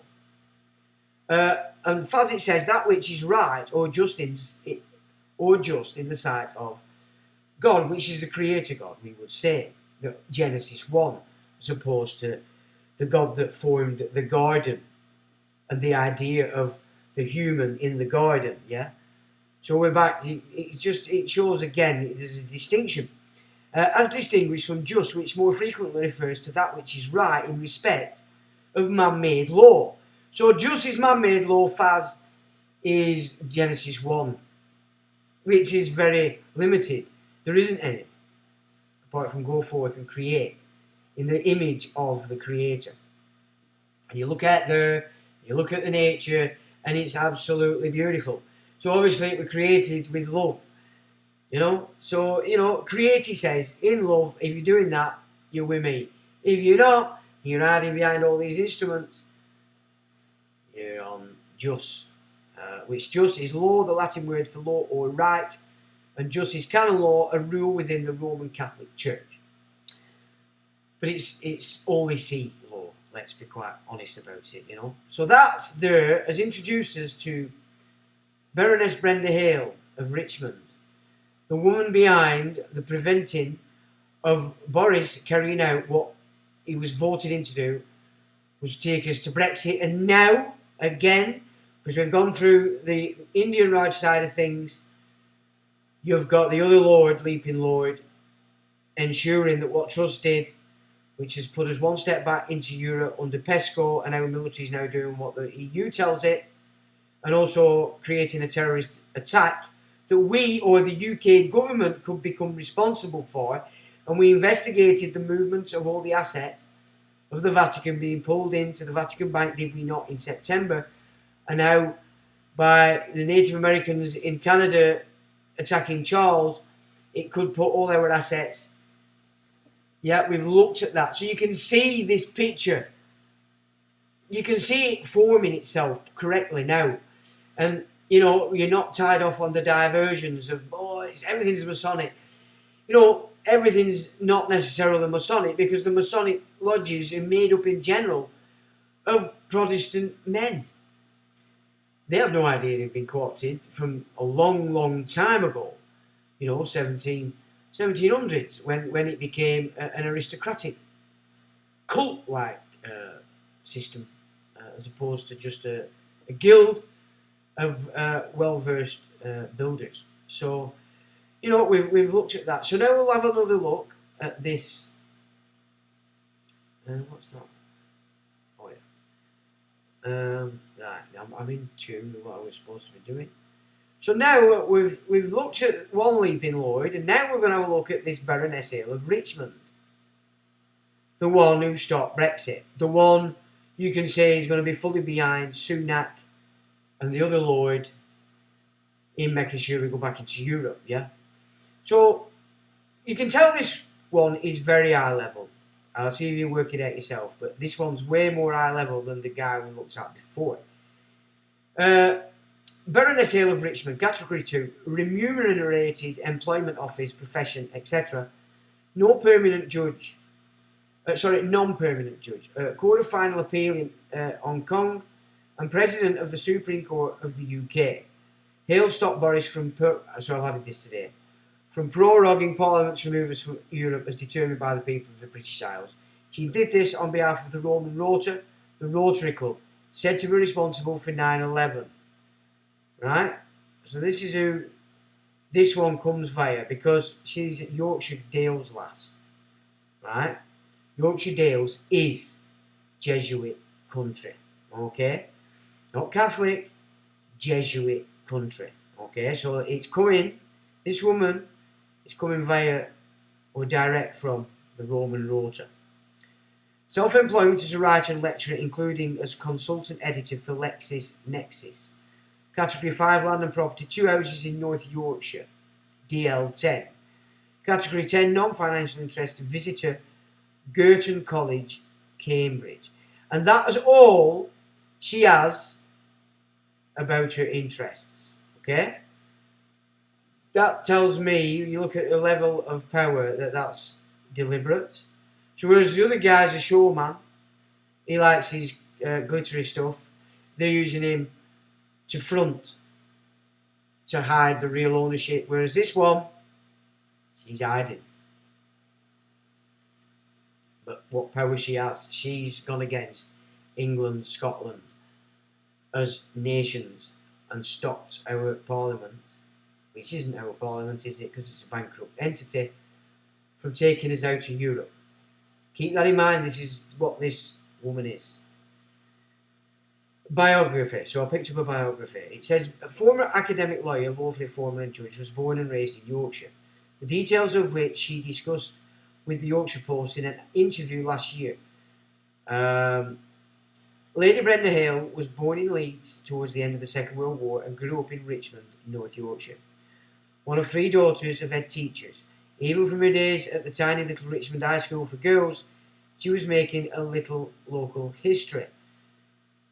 And phas, it says that which is right or just in the sight of God, which is the Creator God, we would say, that Genesis 1, as opposed to the God that formed the garden and the idea of the human in the garden. Yeah. So we're back. It shows again there's a distinction. As distinguished from just, which more frequently refers to that which is right in respect of man-made law. So just is man-made law, phas is Genesis 1, which is very limited. There isn't any, apart from go forth and create in the image of the Creator. And you look at there, you look at the nature, and it's absolutely beautiful. So obviously it was created with love. You know, so, you know, Creator says, in love, if you're doing that, you're with me. If you're not, you're hiding behind all these instruments, you're on just, which just is law, the Latin word for law or right, and just is canon law, a rule within the Roman Catholic Church. But it's Holy See law, let's be quite honest about it, you know. So that there has introduced us to Baroness Brenda Hale of Richmond, the woman behind the preventing of Boris carrying out what he was voted in to do, was to take us to Brexit. And now, again, because we've gone through the Indian Raj side of things, you've got the other Lord, Leeping Lord, ensuring that what Truss did, which has put us one step back into Europe under PESCO, and our military is now doing what the EU tells it, and also creating a terrorist attack that we or the UK government could become responsible for. And we investigated the movements of all the assets of the Vatican being pulled into the Vatican Bank, did we not, in September? And now, by the Native Americans in Canada attacking Charles, it could put all our assets. Yeah, we've looked at that. So you can see this picture. You can see it forming itself correctly now. And, you know, you're not tied off on the diversions of, everything's Masonic. You know, everything's not necessarily Masonic, because the Masonic lodges are made up in general of Protestant men. They have no idea they've been co-opted from a long, long time ago. You know, 1700s, when it became an aristocratic cult-like system, as opposed to just a guild of well-versed builders. So, you know, we've looked at that. So now we'll have another look at this. What's that? Oh yeah. Right, I'm in tune with what I was supposed to be doing. So now we've looked at one Leeping Lord, and now we're going to have a look at this Baroness Hale of Richmond. The one who stopped Brexit. The one you can say is going to be fully behind Sunak and the other Lord in making sure we go back into Europe, yeah? So you can tell this one is very high level. I'll see if you work it out yourself, but this one's way more high level than the guy we looked at before. Baroness Hale of Richmond, Category 2, remunerated employment office, profession, etc. No permanent judge. Non-permanent judge. Court of Final Appeal in Hong Kong, and President of the Supreme Court of the UK. Hale stopped Boris from... I've added this today. From proroguing Parliament's removals from Europe as determined by the people of the British Isles. She did this on behalf of the Roman Rota, the Rotary Club, said to be responsible for 9/11. Right? So this is who this one comes via, because she's at Yorkshire Dales lass. Right? Yorkshire Dales is Jesuit country. Okay? Not Catholic, Jesuit country. Okay? So it's coming, this woman is coming via or direct from the Roman Rota. Self-employment as a writer and lecturer, including as consultant editor for LexisNexis. Category 5, land and property, 2 houses in North Yorkshire, DL10. Category 10, non-financial interest, visitor, Girton College, Cambridge. And that is all she has about her interests. Okay? That tells me, you look at the level of power, that's deliberate. So whereas the other guy's a showman, he likes his glittery stuff, they're using him to front, to hide the real ownership. Whereas this one, she's hiding. But what power she has, she's gone against England, Scotland as nations and stopped our parliament, which isn't our parliament, is it? Because it's a bankrupt entity, from taking us out of Europe. Keep that in mind, this is what this woman is. Biography. So I picked up a biography. It says, a former academic lawyer, lawfully former and judge, was born and raised in Yorkshire. The details of which she discussed with the Yorkshire Post in an interview last year. Lady Brenda Hale was born in Leeds towards the end of the Second World War and grew up in Richmond, North Yorkshire. One of 3 daughters of head teachers. Even from her days at the tiny little Richmond High School for girls, she was making a little local history.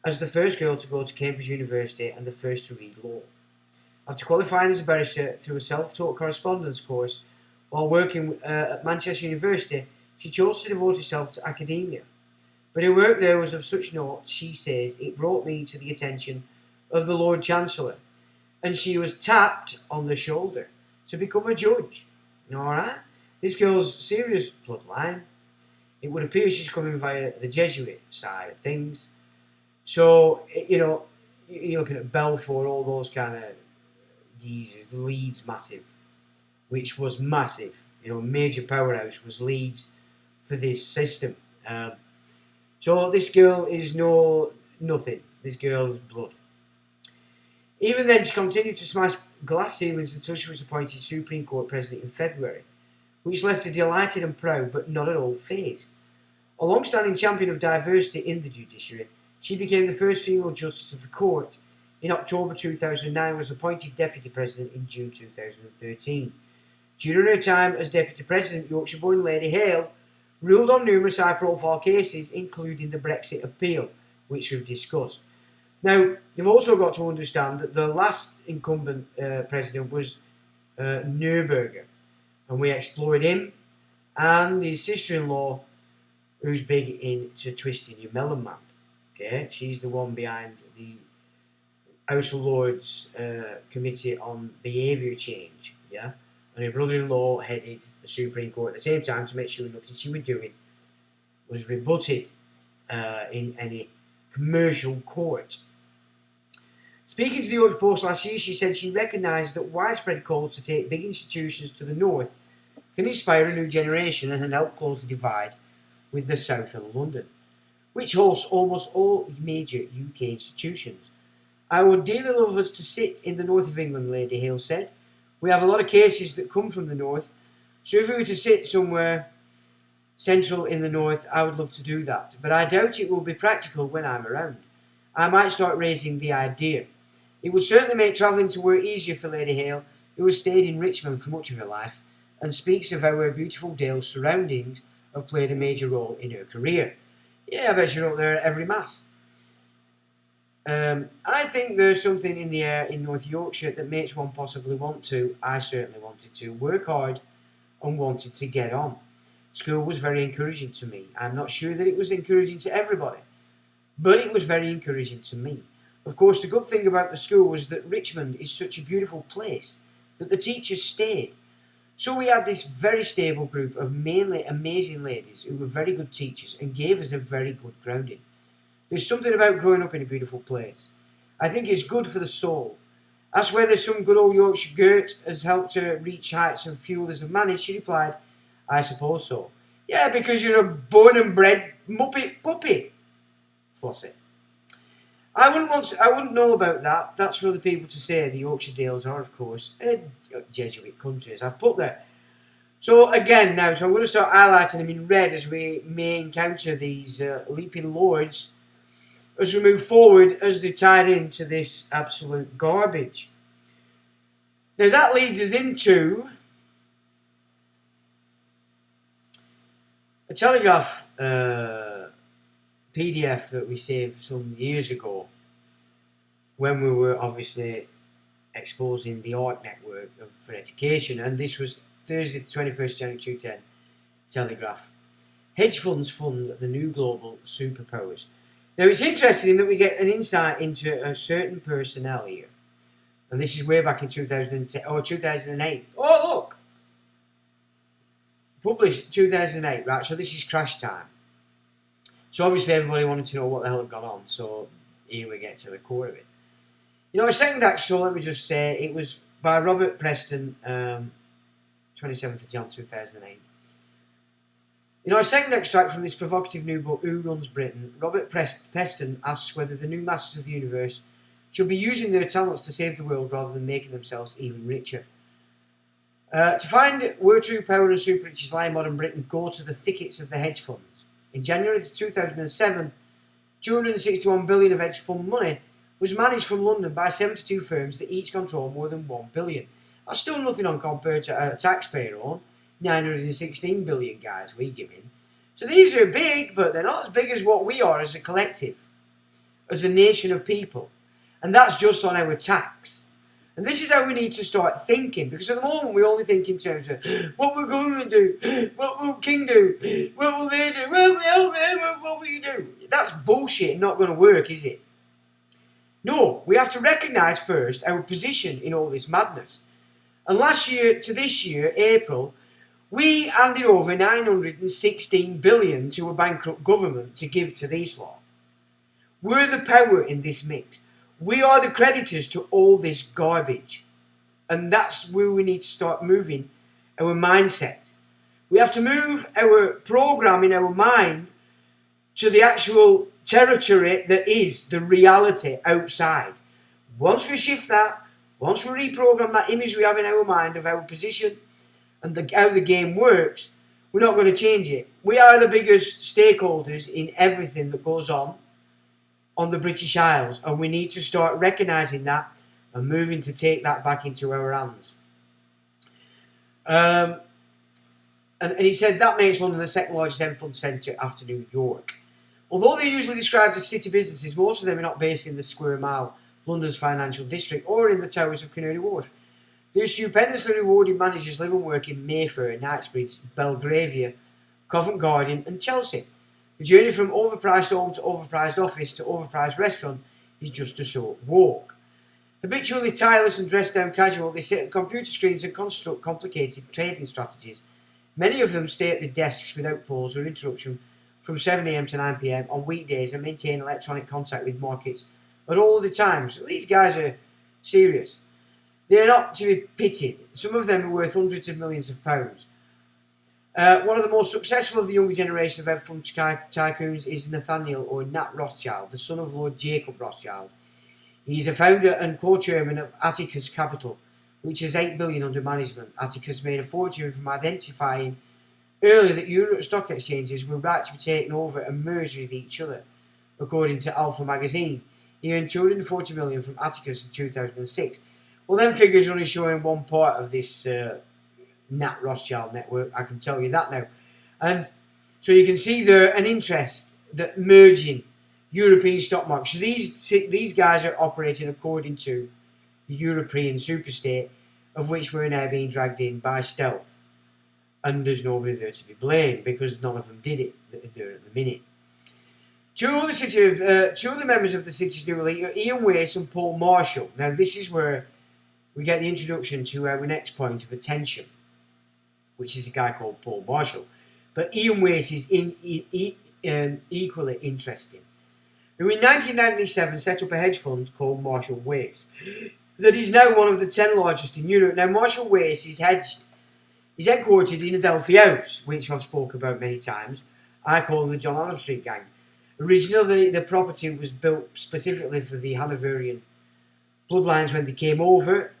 As the first girl to go to Cambridge University and the first to read law. After qualifying as a barrister through a self-taught correspondence course while working at Manchester University, she chose to devote herself to academia. But her work there was of such note, she says, it brought me to the attention of the Lord Chancellor, and she was tapped on the shoulder to become a judge. Alright? This girl's serious bloodline. It would appear she's coming via the Jesuit side of things. So, you know, you're looking at Belfort, all those kind of geezers. Leeds massive, which was massive. You know, major powerhouse was Leeds for this system. So this girl is nothing. This girl's blood. Even then, she continued to smash glass ceilings until she was appointed Supreme Court President in February, which left her delighted and proud, but not at all fazed. A long-standing champion of diversity in the judiciary, she became the first female justice of the court. In October 2009, was appointed Deputy President in June 2013. During her time as Deputy President, Yorkshire-born Lady Hale ruled on numerous high-profile cases, including the Brexit appeal, which we've discussed. Now, you've also got to understand that the last incumbent president was Neuberger, and we explored him and his sister-in-law, who's big into twisting your melon man. Okay, she's the one behind the House of Lords Committee on Behaviour Change, yeah? And her brother-in-law headed the Supreme Court at the same time to make sure nothing she was doing was rebutted in any commercial court. Speaking to the Yorkshire Post last year, she said she recognised that widespread calls to take big institutions to the north can inspire a new generation and help close the divide with the south of London, which hosts almost all major UK institutions. I would dearly love us to sit in the north of England, Lady Hale said. We have a lot of cases that come from the north, so if we were to sit somewhere central in the north, I would love to do that. But I doubt it will be practical when I'm around. I might start raising the idea. It would certainly make travelling to work easier for Lady Hale, who has stayed in Richmond for much of her life, and speaks of how her beautiful Dale's surroundings have played a major role in her career. Yeah, I bet you're up there every mass. I think there's something in the air in North Yorkshire that makes one possibly want to, I certainly wanted to, work hard and wanted to get on. School was very encouraging to me. I'm not sure that it was encouraging to everybody, but it was very encouraging to me. Of course, the good thing about the school was that Richmond is such a beautiful place that the teachers stayed. So we had this very stable group of mainly amazing ladies who were very good teachers and gave us a very good grounding. There's something about growing up in a beautiful place. I think it's good for the soul. Asked whether some good old Yorkshire Gert has helped her reach heights and fuelers have managed, she replied, I suppose so. Yeah, because you're a born and bred muppet puppy. Flossie. I wouldn't know about that. That's for other people to say. The Yorkshire Dales are, of course, Jesuit countries. I've put there. So again now, so I'm going to start highlighting them in red as we may encounter these leaping lords as we move forward as they're tied into this absolute garbage. Now that leads us into a Telegraph PDF that we saved some years ago when we were obviously exposing the art network for education, and this was Thursday 21st January 2010 Telegraph. Hedge funds fund the new global superpowers. Now it's interesting that we get an insight into a certain personnel here, and this is way back in 2010 or 2008. Oh look, published 2008, right? So this is crash time. So obviously everybody wanted to know what the hell had gone on. So here we get to the core of it. You know, a second actual, let me just say, it was by Robert Preston, 27th of Jan 2008. You know, a second extract from this provocative new book, Who Runs Britain, Robert Preston asks whether the new masters of the universe should be using their talents to save the world rather than making themselves even richer. To find where true power and super riches lie in modern Britain, go to the thickets of the hedge funds. In January 2007, 261 billion of hedge fund money was managed from London by 72 firms that each control more than 1 billion. That's still nothing on compared to a taxpayer own 916 billion, guys, we give in. So these are big, but they're not as big as what we are as a collective, as a nation of people. And that's just on our tax. And this is how we need to start thinking, because at the moment we only think in terms of what will government do, what will King do, what will they do, what will you do? That's bullshit, not going to work, is it? No, we have to recognise first our position in all this madness. And last year to this year, April, we handed over 916 billion to a bankrupt government to give to these lot. We're the power in this mix. We are the creditors to all this garbage. And that's where we need to start moving our mindset. We have to move our program in our mind to the actual territory that is the reality outside. Once we shift that, once we reprogram that image we have in our mind of our position and how the game works, we're not going to change it. We are the biggest stakeholders in everything that goes on the British Isles, and we need to start recognising that and moving to take that back into our hands. And he said that makes London the second largest end fund centre after New York. Although they're usually described as city businesses, most of them are not based in the square mile, London's financial district, or in the towers of Canary Wharf. They're stupendously rewarded managers live and work in Mayfair, Knightsbridge, Belgravia, Covent Garden and Chelsea. The journey from overpriced home to overpriced office to overpriced restaurant is just a short walk. Habitually tireless and dressed down casual, they sit at computer screens and construct complicated trading strategies. Many of them stay at their desks without pause or interruption from 7 a.m. to 9 p.m. on weekdays and maintain electronic contact with markets at all other times. So these guys are serious. They're not to be pitied. Some of them are worth hundreds of millions of pounds. One of the most successful of the younger generation of hedge fund tycoons is Nathaniel or Nat Rothschild, the son of Lord Jacob Rothschild. He's a founder and co-chairman of Atticus Capital, which has 8 billion under management. Atticus made a fortune from identifying earlier that Euro stock exchanges were right to be taken over and merged with each other, according to Alpha magazine. He earned 240 million from Atticus in 2006. Well, them figures are only showing one part of this Nat Rothschild network, I can tell you that now. And so you can see there an interest that merging European stock markets. So these guys are operating according to the European superstate, of which we're now being dragged in by stealth. And there's nobody there to be blamed because none of them did it that are there at the minute. Two of the members of the city's new elite are Ian Wace and Paul Marshall. Now this is where we get the introduction to our next point of attention, which is a guy called Paul Marshall. But Ian Wace is equally interesting, who in 1997 set up a hedge fund called Marshall Wace that is now one of the 10 largest in Europe. Now Marshall Wace is headquartered in Adelphi House, which I've spoken about many times. I call them the John Adams Street gang. Originally, the property was built specifically for the Hanoverian bloodlines when they came over.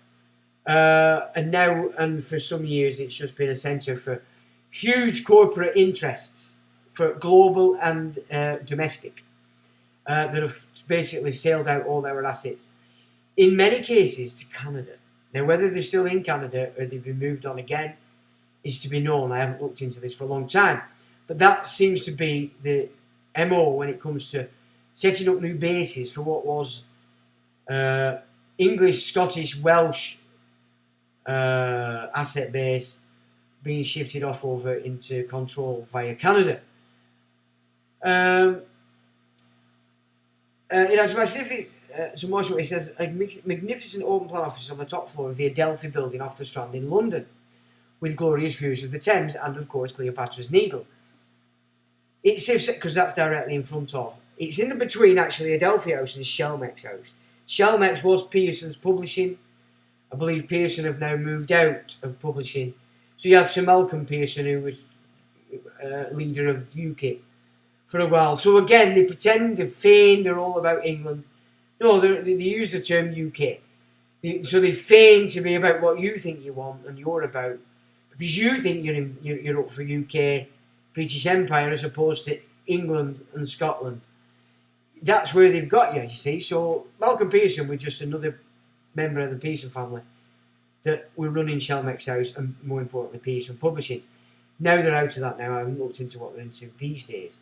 And for some years, it's just been a centre for huge corporate interests, for global and domestic, that have basically sailed out all their assets, in many cases to Canada. Now, whether they're still in Canada or they've been moved on again is to be known. I haven't looked into this for a long time. But that seems to be the MO when it comes to setting up new bases for what was English, Scottish, Welsh asset base being shifted off over into control via Canada. It has magnificent, so Marshall, it says, a magnificent open plan office on the top floor of the Adelphi building off the Strand in London, with glorious views of the Thames and, of course, Cleopatra's Needle. It's because that's directly in front of. It's in the between, actually, Adelphi House and Shelmex House. Shelmex was Pearson's publishing. I believe Pearson have now moved out of publishing. So you had Sir Malcolm Pearson, who was leader of UKIP for a while. So again, they pretend, they feign, they're all about England. No, they use the term UK. So they feign to be about what you think you want and you're about, because you think you're up for UK, British Empire, as opposed to England and Scotland. That's where they've got you, you see. So Malcolm Pearson was just another member of the Pearson family that were running Shelmex House and, more importantly, Pearson Publishing. Now they're out of that now. I haven't looked into what they're into these days.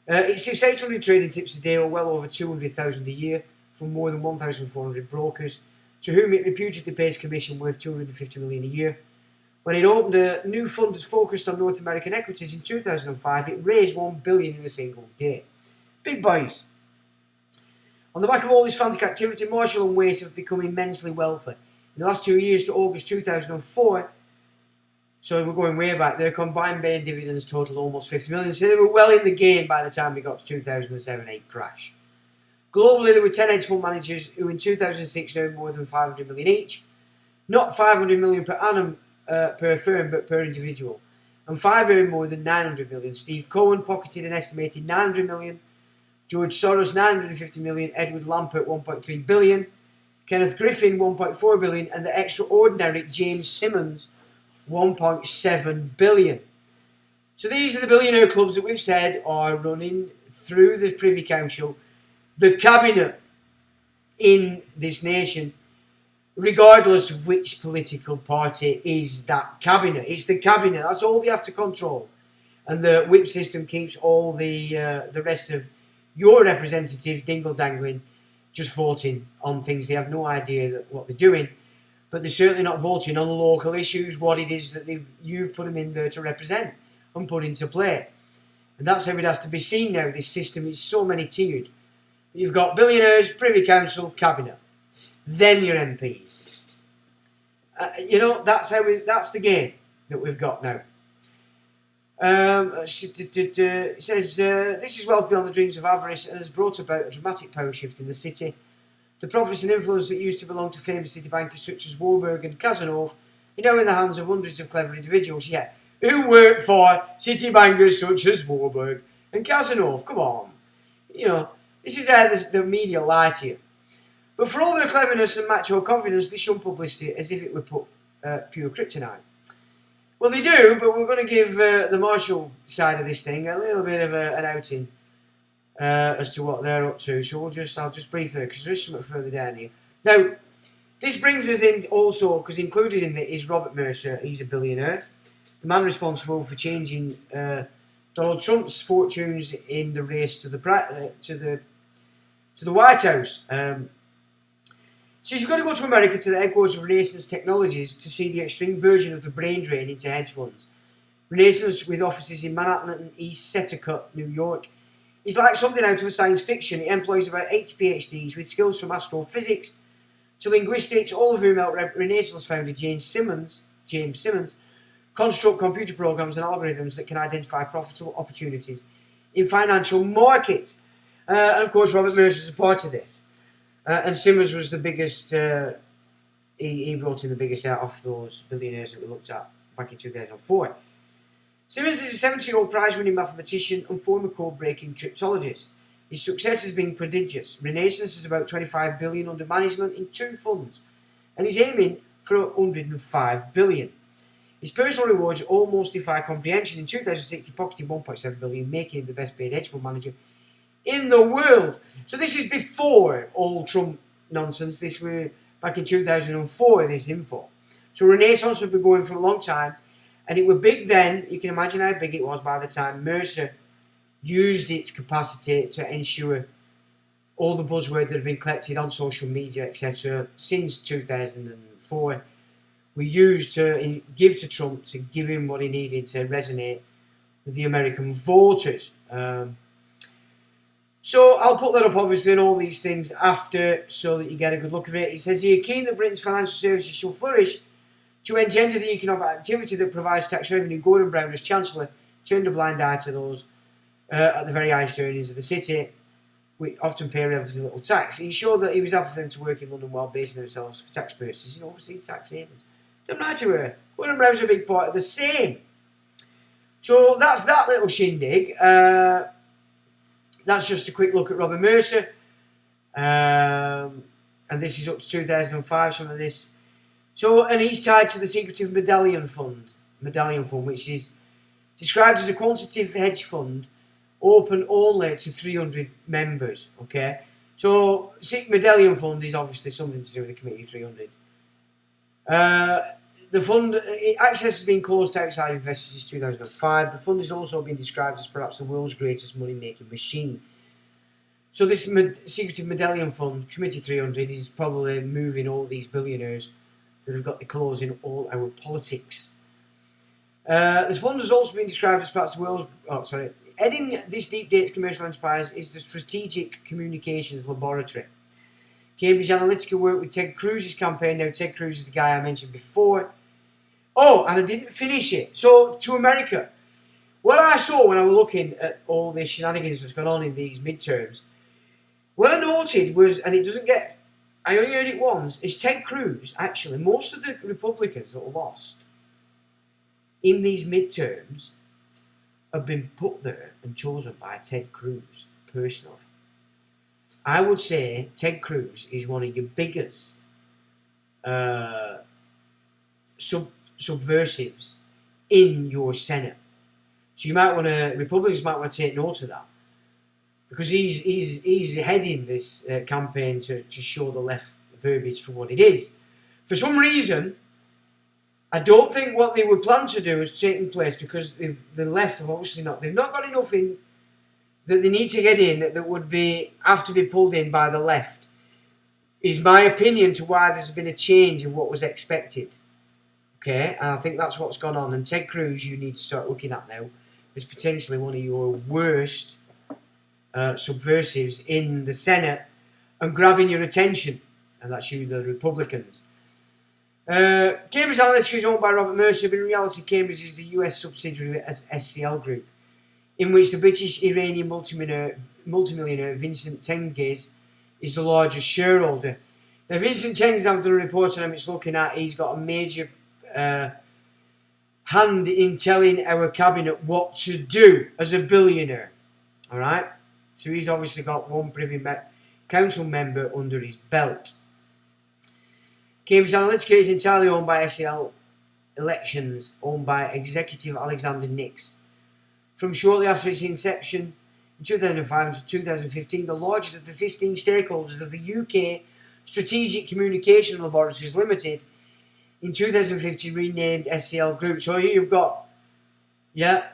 It's 600 trading tips a day, or well over 200,000 a year, from more than 1,400 brokers, to whom it reputedly pays commission worth 250 million a year. When it opened a new fund focused on North American equities in 2005, it raised 1 billion in a single day. Big boys. On the back of all this frantic activity, Marshall and Wace have become immensely wealthy. In the last 2 years to August 2004, so we're going way back, their combined main dividends totaled almost 50 million, so they were well in the game by the time we got to 2007-8 crash. Globally, there were 10 hedge fund managers who in 2006 earned more than 500 million each. Not 500 million per annum per firm, but per individual. And 5 earned more than 900 million. Steve Cohen pocketed an estimated 900 million. George Soros 950 million. Edward Lampert 1.3 billion. Kenneth Griffin 1.4 billion. And the extraordinary James Simmons 1.7 billion. So these are the billionaire clubs that we've said are running through the Privy Council, the cabinet in this nation, regardless of which political party is that cabinet. It's the cabinet. That's all they have to control. And the whip system keeps all the rest of your representatives dingle-dangling, just voting on things they have no idea what they're doing. But they're certainly not voting on local issues, what it is that you've put them in there to represent and put into play. And that's how it has to be seen now. This system is so many tiered. You've got billionaires, Privy Council, Cabinet. Then your MPs. That's the game that we've got now. It says, this is wealth beyond the dreams of avarice and has brought about a dramatic power shift in the city. The profits and influence that used to belong to famous city bankers such as Warburg and Cazenove are now in the hands of hundreds of clever individuals, who work for city bankers such as Warburg and Cazenove. Come on. This is how the media lie to you. But for all their cleverness and macho confidence, they shun publicity as if it were pure kryptonite. Well, they do, but we're going to give the Marshall side of this thing a little bit of an outing as to what they're up to. So I'll just brief through because there's something further down here. Now, this brings us in also, because included in it is Robert Mercer. He's a billionaire, the man responsible for changing Donald Trump's fortunes in the race to the White House. So you've got to go to America to the headquarters of Renaissance Technologies to see the extreme version of the brain drain into hedge funds. Renaissance, with offices in Manhattan and East Settercut, New York, is like something out of a science fiction. It employs about 80 PhDs with skills from astrophysics to linguistics, all of whom helped Renaissance founder James Simmons construct computer programs and algorithms that can identify profitable opportunities in financial markets. And of course, Robert Mercer is a part of this. And Simmons was the biggest, he brought in the biggest out of those billionaires that we looked at back in 2004. Simmons is a 70-year-old prize-winning mathematician and former code-breaking cryptologist. His success has been prodigious. Renaissance is about $25 billion under management in 2 funds, and he's aiming for $105 billion. His personal rewards almost defy comprehension. In 2006, he pocketed $1.7 billion, making him the best-paid hedge fund manager in the world. So this is before all Trump nonsense. This were back in 2004, this info. So Renaissance had been going for a long time, and it were big then. You can imagine how big it was by the time Mercer used its capacity to ensure all the buzzword that had been collected on social media, etc., since 2004, were used to give to Trump to give him what he needed to resonate with the American voters. So I'll put that up, obviously, and all these things after, so that you get a good look at it. It says here, keen that Britain's financial services shall flourish to engender the economic activity that provides tax revenue. Gordon Brown, as Chancellor, turned a blind eye to those at the very highest earnings of the city, which often pay relatively little tax. He showed that he was happy for them to work in London while basing themselves for tax purposes in overseas tax havens. Don't matter to her. Gordon Brown's a big part of the same. So that's that little shindig. That's just a quick look at Robert Mercer. And this is up to 2005, some of this. So, and he's tied to the secretive Medallion Fund, which is described as a quantitative hedge fund open only to 300 members, okay? So, Medallion Fund is obviously something to do with the Committee 300. The fund, access has been closed to outside investors since 2005. The fund has also been described as perhaps the world's greatest money-making machine. So this secretive Medallion Fund, Committee 300, is probably moving all these billionaires that have got the claws in all our politics. This fund has also been described as perhaps the world's... Heading this deep data commercial enterprise is the Strategic Communications Laboratory. Cambridge Analytica worked with Ted Cruz's campaign. Now, Ted Cruz is the guy I mentioned before. Oh, and I didn't finish it. So, to America. What I saw when I was looking at all this shenanigans that's gone on in these midterms, what I noted was, and it doesn't get... I only heard it once, is Ted Cruz, actually, most of the Republicans that lost in these midterms have been put there and chosen by Ted Cruz, personally. I would say Ted Cruz is one of your biggest subversives in your Senate. So you might want to, Republicans might want to take note of that, because he's heading this campaign to show the left verbiage for what it is. For some reason, I don't think what they would plan to do is taking place, because the left have obviously they've not got enough in that they need to get in that would have to be pulled in by the left, is my opinion to why there's been a change in what was expected. Okay, and I think that's what's gone on. And Ted Cruz, you need to start looking at now, is potentially one of your worst subversives in the Senate and grabbing your attention. And that's you, the Republicans. Cambridge Analytica is owned by Robert Mercer, but in reality Cambridge is the US subsidiary of SCL Group, in which the British-Iranian multimillionaire Vincent Tengiz is the largest shareholder. Now, Vincent Tengiz, I've done a report on him, it's looking at, he's got a major hand in telling our cabinet what to do as a billionaire. Alright? So he's obviously got one privy council member under his belt. Cambridge Analytica is entirely owned by SEL Elections, owned by executive Alexander Nix. From shortly after its inception in 2005 to 2015, the largest of the 15 stakeholders of the UK Strategic Communication Laboratories Limited, in 2015 renamed SEL Group. So here you've got,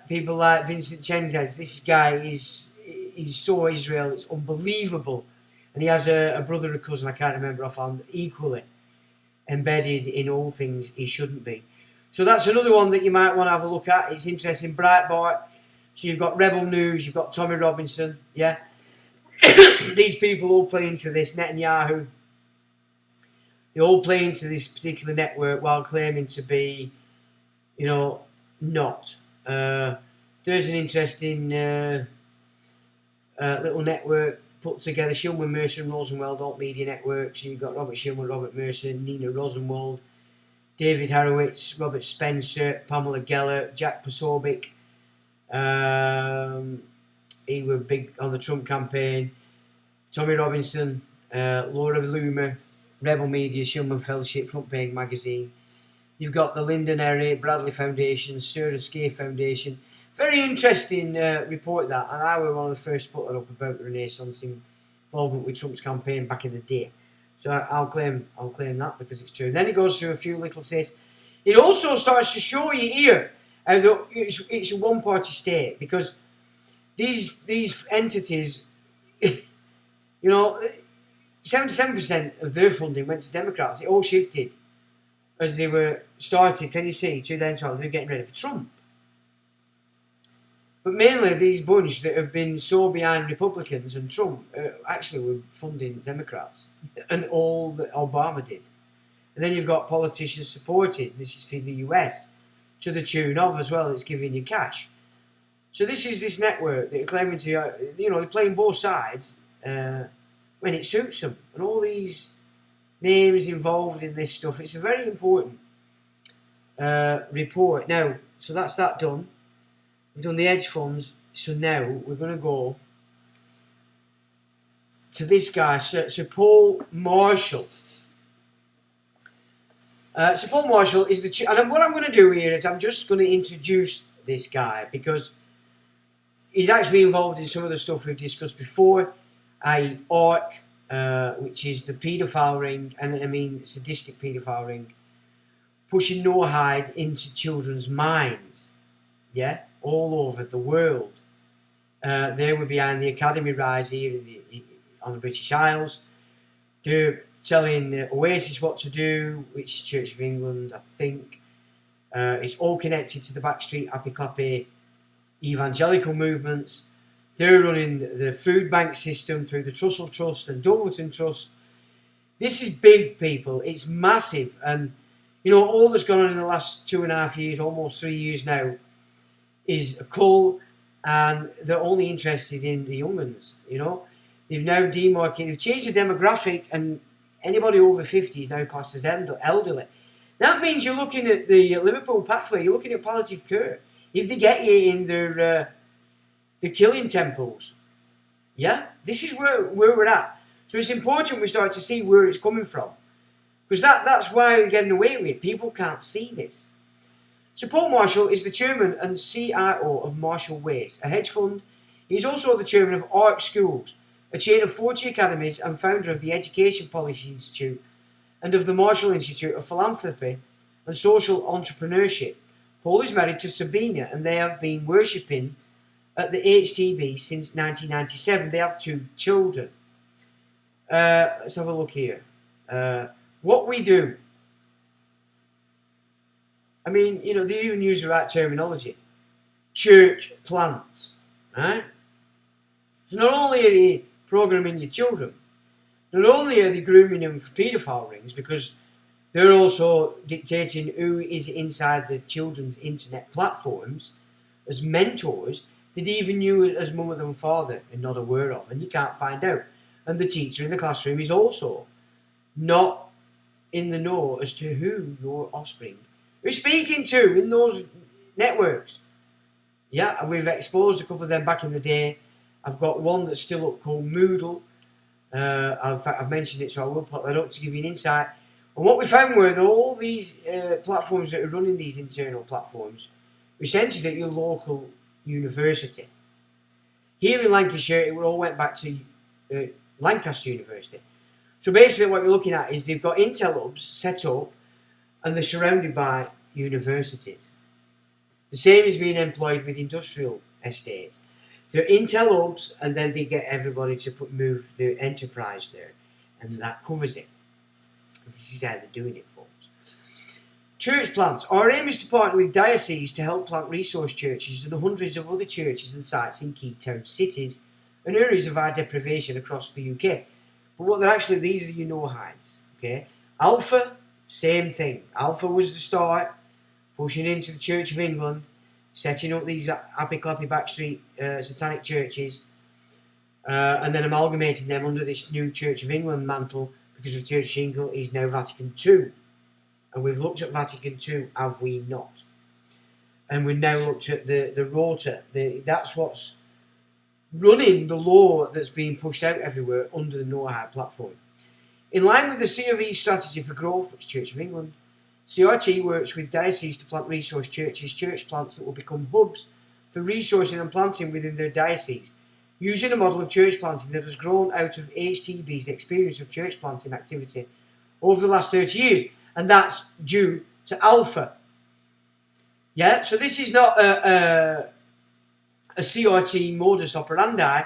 people like Vincent Chenzes. This guy he's so Israel, it's unbelievable. And he has a brother or cousin, I can't remember offhand, equally embedded in all things he shouldn't be. So that's another one that you might want to have a look at. It's interesting. Breitbart. So you've got Rebel News, you've got Tommy Robinson, These people all play into this. Netanyahu. They all play into this particular network while claiming to be, not. There's an interesting little network put together. Shulman, Mercer and Rosenwald Alt Media Network. So you've got Robert Shulman, Robert Mercer, Nina Rosenwald, David Harowitz, Robert Spencer, Pamela Geller, Jack Posobiec. He was big on the Trump campaign. Tommy Robinson, Laura Loomer, Rebel Media, Shulman Fellowship, Front Page Magazine. You've got the Lyndon Area, Bradley Foundation, Sarah Skay Foundation. Very interesting report that, and I was one of the first to put that up about the Renaissance involvement with Trump's campaign back in the day. So I'll claim that because it's true. And then it goes through a few little states. It also starts to show you here how it's a one-party state, because these entities, 77% of their funding went to Democrats. It all shifted as they were started. Can you see? 2012, they're getting ready for Trump. But mainly these bunch that have been so behind Republicans and Trump actually were funding Democrats, and all that Obama did. And then you've got politicians supported. This is for the US, to the tune of as well. It's giving you cash. So this is this network that are claiming to, they're playing both sides when it suits them. And all these names involved in this stuff. It's a very important report. Now, so that's that done. We've done the hedge funds. So now we're going to go to this guy, Sir Paul Marshall. Sir Paul Marshall is the... And what I'm going to do here is I'm just going to introduce this guy because he's actually involved in some of the stuff we've discussed before, i.e. ARC, which is the paedophile ring, and I mean sadistic paedophile ring, pushing no hide into children's minds, all over the world. They were behind the Academy rise here on the British Isles. They're telling Oasis what to do, which is Church of England, I think. It's all connected to the Backstreet Happy Clappy evangelical movements. They're running the food bank system through the Trussell Trust and Dulverton Trust. This is big, people. It's massive. And, all that's gone on in the last 2.5 years, almost 3 years now, is a cult, and they're only interested in the young ones, They've now demarcated, they've changed the demographic, and anybody over 50 is now classed as elderly. That means you're looking at the Liverpool pathway, you're looking at palliative care. If they get you in their killing temples, this is where we're at. So it's important we start to see where it's coming from, because that's why we're getting away with it. People can't see this. Sir Paul Marshall is the chairman and CIO of Marshall Wace, a hedge fund. He's also the chairman of ARC Schools, a chain of 40 academies, and founder of the Education Policy Institute and of the Marshall Institute of Philanthropy and Social Entrepreneurship. Paul is married to Sabina, and they have been worshipping at the HTB since 1997. They have 2 children. Let's have a look here. What we do. I mean, they even use the right terminology. Church plants, right? So not only are they programming your children, not only are they grooming them for paedophile rings, because they're also dictating who is inside the children's internet platforms as mentors that even you as mother and father are not aware of, and you can't find out. And the teacher in the classroom is also not in the know as to who your offspring are speaking to in those networks. We've exposed a couple of them back in the day. I've got one that's still up called Moodle. In fact, I've mentioned it, so I will put that up to give you an insight. And what we found were that all these platforms that are running these internal platforms were essentially at your local university. Here in Lancashire, it all went back to Lancaster University. So basically what you're looking at is they've got Intel hubs set up and they're surrounded by universities. The same is being employed with industrial estates. They're Intel hubs and then they get everybody to move their enterprise there, and that covers it. This is how they're doing it, folks. Church plants. Our aim is to partner with dioceses to help plant resource churches and hundreds of other churches and sites in key town cities and areas of high deprivation across the UK. But what they're actually, these are your no-hides. Okay? Alpha, same thing. Alpha was the start, pushing into the Church of England, setting up these happy-clappy backstreet satanic churches, and then amalgamating them under this new Church of England mantle, because the Church of England is now Vatican II. And we've looked at Vatican II, have we not? And we've now looked at the Rota. That's what's running the law that's being pushed out everywhere under the No-Hide platform. In line with the C of E strategy for growth, which Church of England, CRT works with dioceses to plant resource churches, church plants that will become hubs for resourcing and planting within their diocese, using a model of church planting that has grown out of HTB's experience of church planting activity over the last 30 years. And that's due to Alpha. Yeah, so this is not a CRT modus operandi.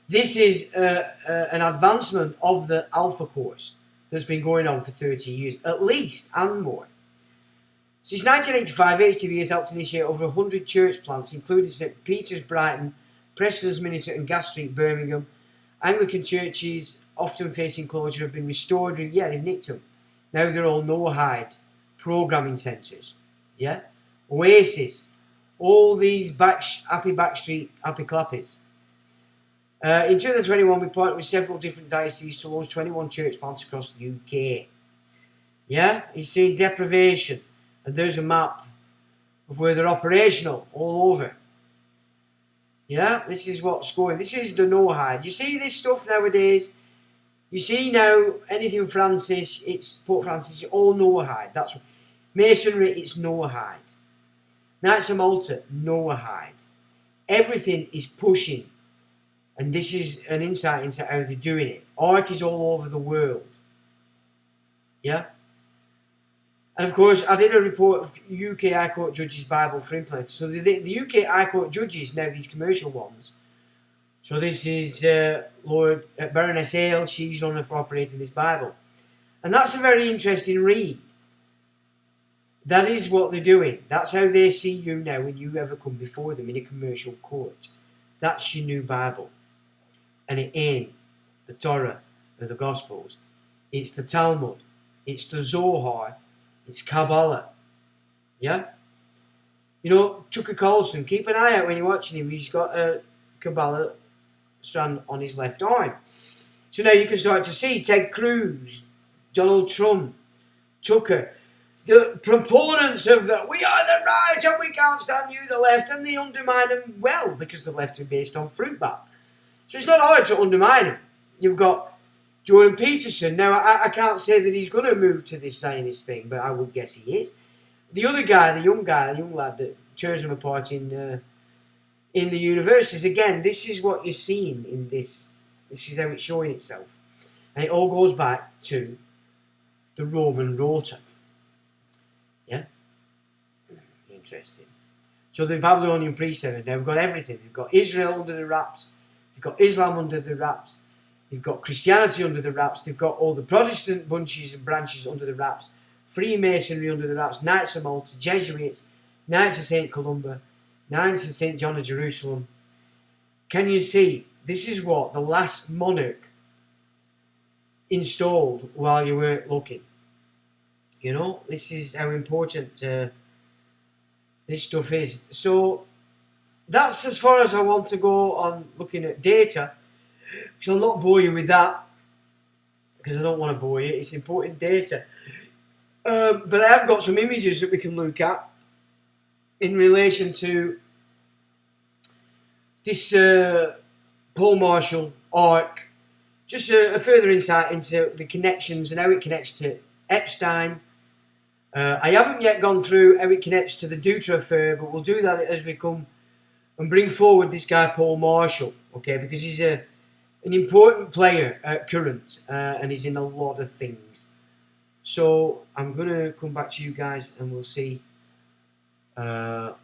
This is an advancement of the Alpha course that's been going on for 30 years, at least, and more. Since 1985, HTB has helped initiate over 100 church plants, including St Peter's, Brighton, Preston's Minster and Gas Street, Birmingham. Anglican churches, often facing closure, have been restored. Yeah, they've nicked them. Now they're all no-hide programming centres. Yeah? Oasis. All these happy backstreet, happy clappies. In 2021, we partnered with several different dioceses to launch 21 church plants across the UK. Yeah? You see deprivation. And there's a map of where they're operational all over. Yeah? This is what's going. This is the no-hide. You see this stuff nowadays? You see now, anything Francis, it's Pope Francis, it's all no-hide. That's what, Masonry, it's no-hide. Knights of Malta, no-hide. Everything is pushing. And this is an insight into how they're doing it. Ark is all over the world. Yeah? And of course, I did a report of UK High Court Judges Bible for implementers. So the UK High Court Judges, now these commercial ones. So this is Lord Baroness Hale, she's on for operating this Bible. And that's a very interesting read. That is what they're doing. That's how they see you now when you ever come before them in a commercial court. That's your new Bible. And it ain't the Torah or the Gospels. It's the Talmud. It's the Zohar. It's Kabbalah. Yeah? You know, Tucker Carlson, keep an eye out when you're watching him. He's got a Kabbalah strand on his left arm. So now you can start to see Ted Cruz, Donald Trump, Tucker, the proponents of that we are the right and we can't stand you, the left, and they undermine them well because the left are based on fruit bat. So it's not hard to undermine them. You've got Jordan Peterson. Now, I can't say that he's going to move to this Zionist thing, but I would guess he is. The other guy, the young lad that tears them apart in the universities, again, this is what you're seeing in this. This is how it's showing itself. And it all goes back to the Roman Rota. Yeah? Interesting. So the Babylonian priesthood, they've got everything. They've got Israel under the wraps. They've got Islam under the wraps. They've got Christianity under the wraps. They've got all the Protestant bunches and branches under the wraps. Freemasonry under the wraps. Knights of Malta, Jesuits, Knights of St. Columba, Knights of St. John of Jerusalem. Can you see? This is what the last monarch installed while you weren't looking. You know, this is how important this stuff is. So that's as far as I want to go on looking at data. So I'll not bore you with that because I don't want to bore you. It's important data. But I have got some images that we can look at in relation to this Paul Marshall Ark just a further insight into the connections and how it connects to Epstein. I haven't yet gone through how it connects to the Dutra affair, but we'll do that as we come and bring forward this guy Paul Marshall, okay, because he's an important player at current, and he's in a lot of things. So I'm going to come back to you guys and we'll see whether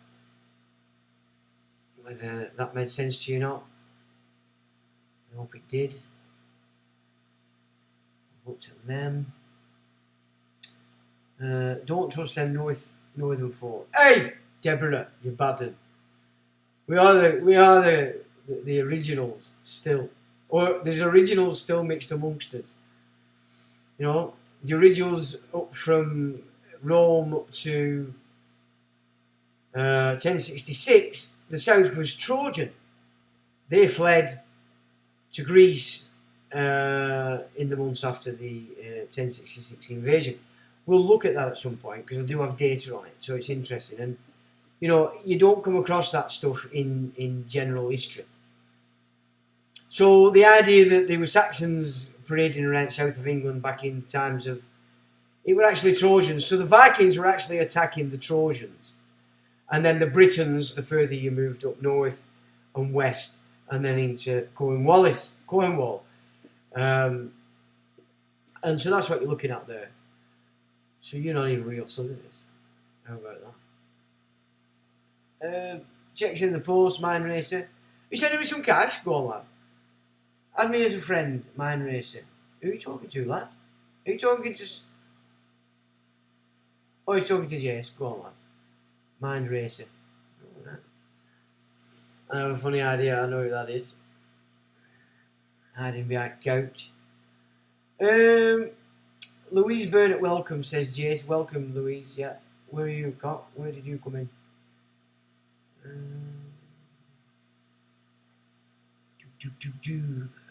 that made sense to you or not. I hope it did. I've looked at them. Don't trust them northern folk. Hey, Deborah, you're bad. We are the originals still, or there's originals still mixed amongst us. You know, the originals up from Rome up to 1066. The south was Trojan. They fled to Greece in the months after the 1066 invasion. We'll look at that at some point because I do have data on it, so it's interesting. And you know, you don't come across that stuff in general history. So the idea that there were Saxons parading around south of England back in times of, it were actually Trojans. So the Vikings were actually attacking the Trojans, and then the Britons, the further you moved up north and west, and then into Cornwall. And so that's what you're looking at there. So you're not even real Southerners. How about that? Checks in the post, Mine Racer. You sending me some cash? Go on, lad. Add me as a friend, Mine Racer. Who are you talking to, lad? Are you talking to... Oh, he's talking to Jace. Go on, lad. Mind Racer. Oh, right. I have a funny idea. I know who that is. Hiding behind couch. Louise Burnett, welcome, says Jace. Welcome, Louise. Yeah. Where are you, Cock? Where did you come in?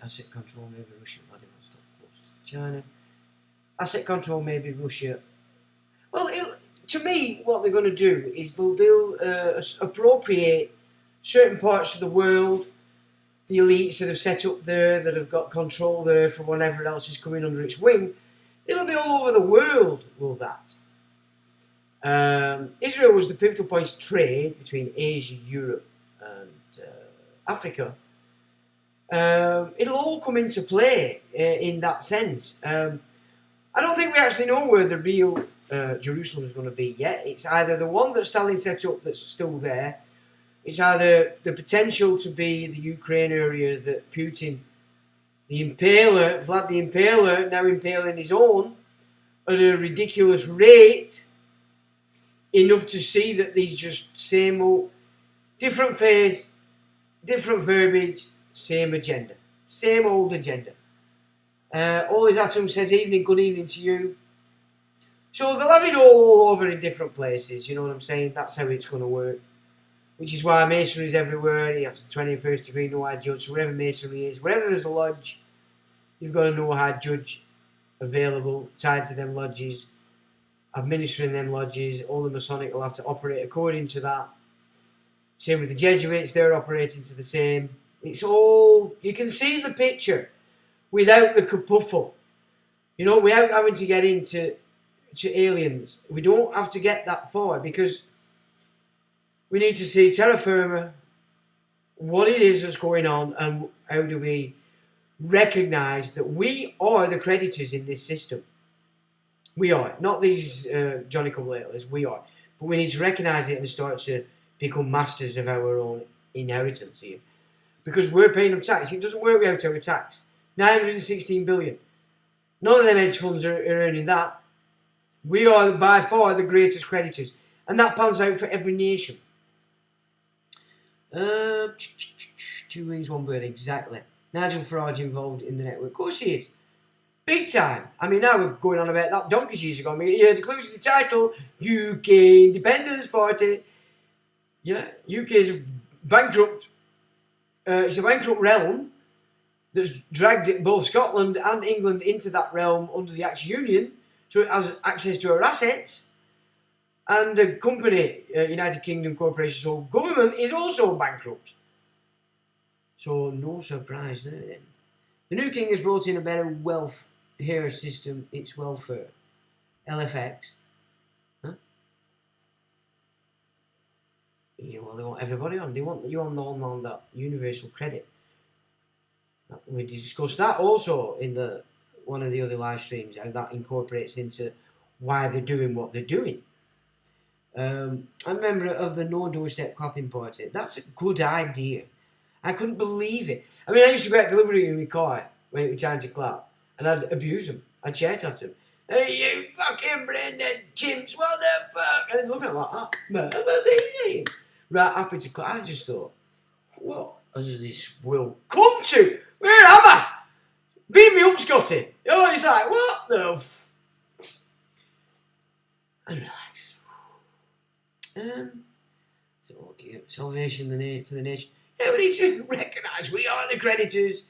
Asset control, maybe Russia. Vladivostok, close to China. Asset control, maybe Russia. Well, to me, what they're going to do is they'll appropriate certain parts of the world, the elites that have set up there, that have got control there for whatever else is coming under its wing. It'll be all over the world, will that? Israel was the pivotal point of trade between Asia, Europe and Africa. It'll all come into play in that sense. I don't think we actually know where the real Jerusalem is going to be yet. It's either the one that Stalin set up that's still there. It's either the potential to be the Ukraine area that Putin, the Impaler, Vlad the Impaler, now impaling his own at a ridiculous rate, enough to see that these just same old, different phase, different verbiage, same agenda. Same old agenda. All his Atom says, evening, good evening to you. So they'll have it all over in different places, you know what I'm saying? That's how it's going to work. Which is why masonry is everywhere. That's the 21st degree, no high judge. So wherever masonry is, wherever there's a lodge, you've got a no high judge available, tied to them lodges, administering them lodges. All the Masonic will have to operate according to that. Same with the Jesuits, they're operating to the same. It's all, you can see the picture without the kerfuffle. You know, without having to get into aliens. We don't have to get that far because we need to see terra firma, what it is that's going on, and how do we recognise that we are the creditors in this system. We are. Not these Johnny Come-Laters, we are. But we need to recognise it and start to become masters of our own inheritance here. Because we're paying them tax. It doesn't work without our tax. 916 billion. None of them hedge funds are earning that. We are by far the greatest creditors. And that pans out for every nation. 2 wings, 1 bird, exactly. Nigel Farage involved in the network. Of course he is. Big time. I mean, now we're going on about that donkeys years ago. I mean, yeah, the clues to the title, UK Independence Party. Yeah, UK is bankrupt. It's a bankrupt realm that's dragged both Scotland and England into that realm under the Acts of Union, so it has access to our assets. And the company, United Kingdom Corporation, so government is also bankrupt. So no surprise there then. The new king has brought in a better welfare system. It's welfare. LFX. Huh? Yeah, well, they want everybody on. They want you on that universal credit. We discussed that also in one of the other live streams, how that incorporates into why they're doing what they're doing. I'm a member of the No Doorstep Clapping Party. That's a good idea. I couldn't believe it. I mean, I used to go out deliberately in my car when it was time to clap, and I'd abuse them. I'd shout at them. Hey, you fucking Brendan chimps, what the fuck? And they'd look at me like that. Right, happy to clap. And I just thought, what has this world come to? Where am I? Beam me up, Scotty. Oh, it's like, what the and relax. So, okay, salvation for the nation. Yeah, we need to recognise we are the creditors.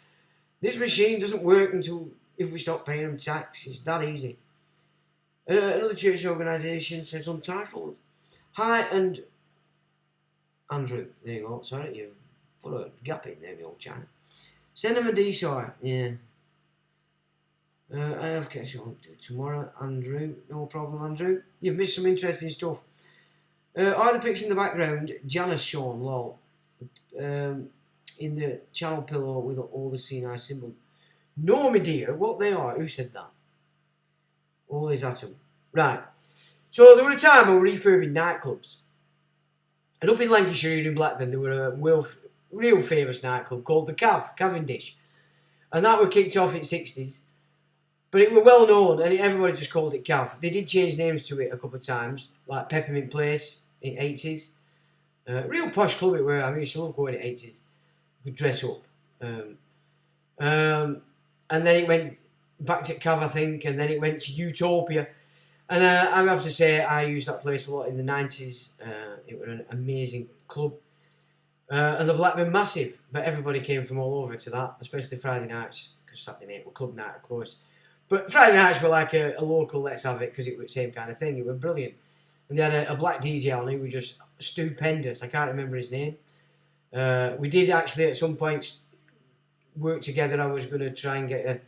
This machine doesn't work until if we stop paying them tax. It's that easy. Another church organisation says untitled. Hi and Andrew. There you go. Sorry, you've put a gap in there, the old channel. Send them a DSI. Yeah. I have catch on tomorrow, Andrew. No problem, Andrew. You've missed some interesting stuff. Are the pics in the background? Janice Sean, lol. In the channel pillow with all the CNI symbol. No, my dear, what they are? Who said that? All these atom. Right. So there were a time when we were refurbing nightclubs. And up in Lancashire and in Blackburn, there were a real famous nightclub called the Cavendish. And that were kicked off in the 60s. But it were well known, and everybody just called it Cav. They did change names to it a couple of times, like Peppermint Place in the 80s. Real posh club it were. I mean, you love going in the 80s. You could dress up. And then it went back to Cav, I think, and then it went to Utopia. And I have to say, I used that place a lot in the 90s. It was an amazing club. And the Blackburn Massive, but everybody came from all over to that, especially Friday nights, because Saturday night were club night, of course. But Friday nights were like a local let's have it, because it was the same kind of thing. It was brilliant. And they had a black DJ on who was just stupendous. I can't remember his name. We did actually at some point work together. I was going to try and get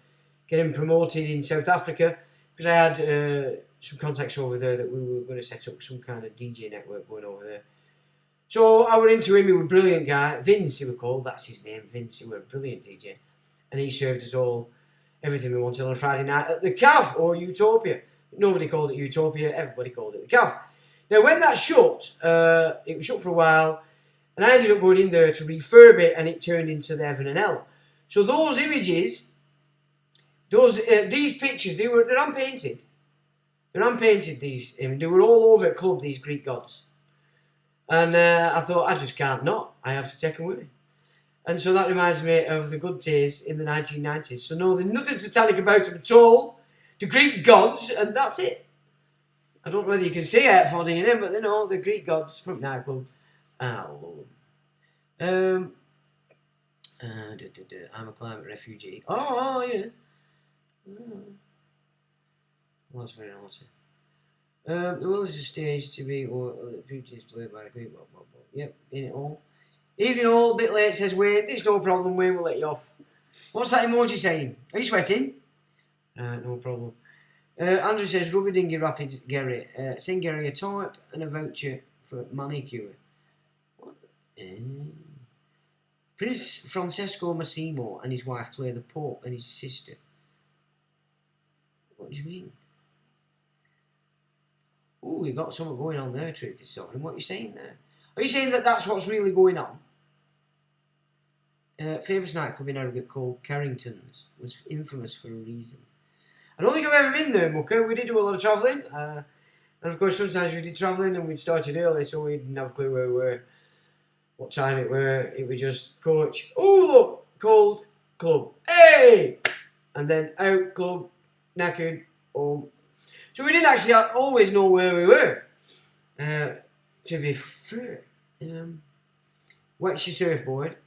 him promoted in South Africa, because I had some contacts over there that we were going to set up some kind of DJ network going over there. So I went into him. He was a brilliant guy. Vince, he was called. That's his name, Vince. He was a brilliant DJ. And he served us all everything we wanted on a Friday night at the Cav, or Utopia. Nobody called it Utopia. Everybody called it the Cav. Now, when that shut, it was shut for a while, and I ended up going in there to refurb it, and it turned into the Heaven and Hell. So those images, these pictures, they're unpainted. They're unpainted, these. They were all over at club, these Greek gods. And I thought, I just can't not. I have to take them with me. And so that reminds me of the good days in the 1990s. So no, there's nothing satanic about them at all. The Greek gods, and that's it. I don't know whether you can see it for in them, but they know the Greek gods from nightclub. And I love them. I'm a climate refugee. Oh yeah. Oh. Well, that's very naughty. The world is a stage to be, or the beauty is played by a Greek. Yep, in it all. Evening all, a bit late, says Wayne. It's no problem, Wayne, we'll let you off. What's that emoji saying? Are you sweating? No problem. Andrew says, Rubber Dinghy Rapids, Gary. Send Gary a type and a voucher for manicure. What? Prince Francesco Massimo and his wife play the Pope and his sister. What do you mean? Oh, you got something going on there, Truth is Sovereign. What are you saying there? Are you saying that that's what's really going on? Famous nightclub in Harrogate called Carrington's was infamous for a reason. I don't think I've ever been there, Mucker. We did do a lot of travelling. And of course, sometimes we did travelling and we'd started early, so we didn't have a clue where we were, what time it were. It was just coach. Oh, look, cold, club. Hey! And then out, club, knackered, home. So we didn't actually always know where we were. To be fair. What's your surfboard?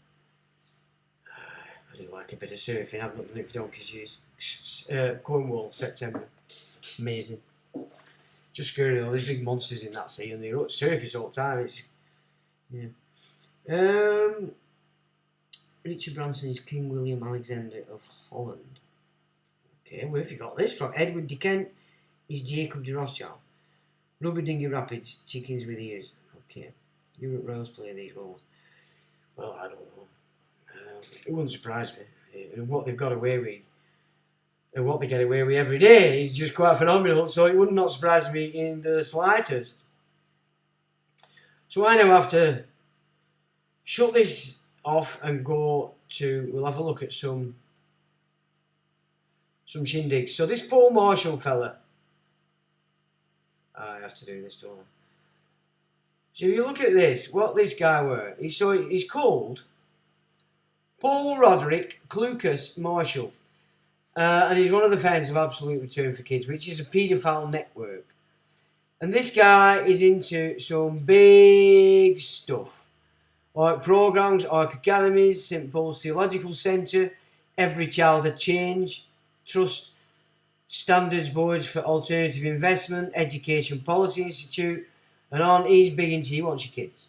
I do like a bit of surfing. I've not done it for donkey's years. Cornwall, September. Amazing. Just scary though. There's big monsters in that sea and they surface all the time. It's yeah. Richard Branson is King William Alexander of Holland. Okay, where have you got this from? Edward de Kent is Jacob de Rothschild. Rubber Dinghy Rapids, chickens with ears. Okay, Europe Rails play these roles. Well, I don't know. It wouldn't surprise me. What they've got away with, and what they get away with every day is just quite phenomenal. So it would not surprise me in the slightest. So I now have to shut this off and go to. We'll have a look at some shindigs. So this Paul Marshall fella. I have to do this, don't I? So if you look at this, what this guy were, he's called Paul Roderick Clucas Marshall. And he's one of the founders of Absolute Return for Kids, which is a paedophile network. And this guy is into some big stuff. Like programs, like academies, St. Paul's Theological Centre, Every Child a Change, Trust Standards Boards for Alternative Investment, Education Policy Institute, and on. He's big into he wants your kids.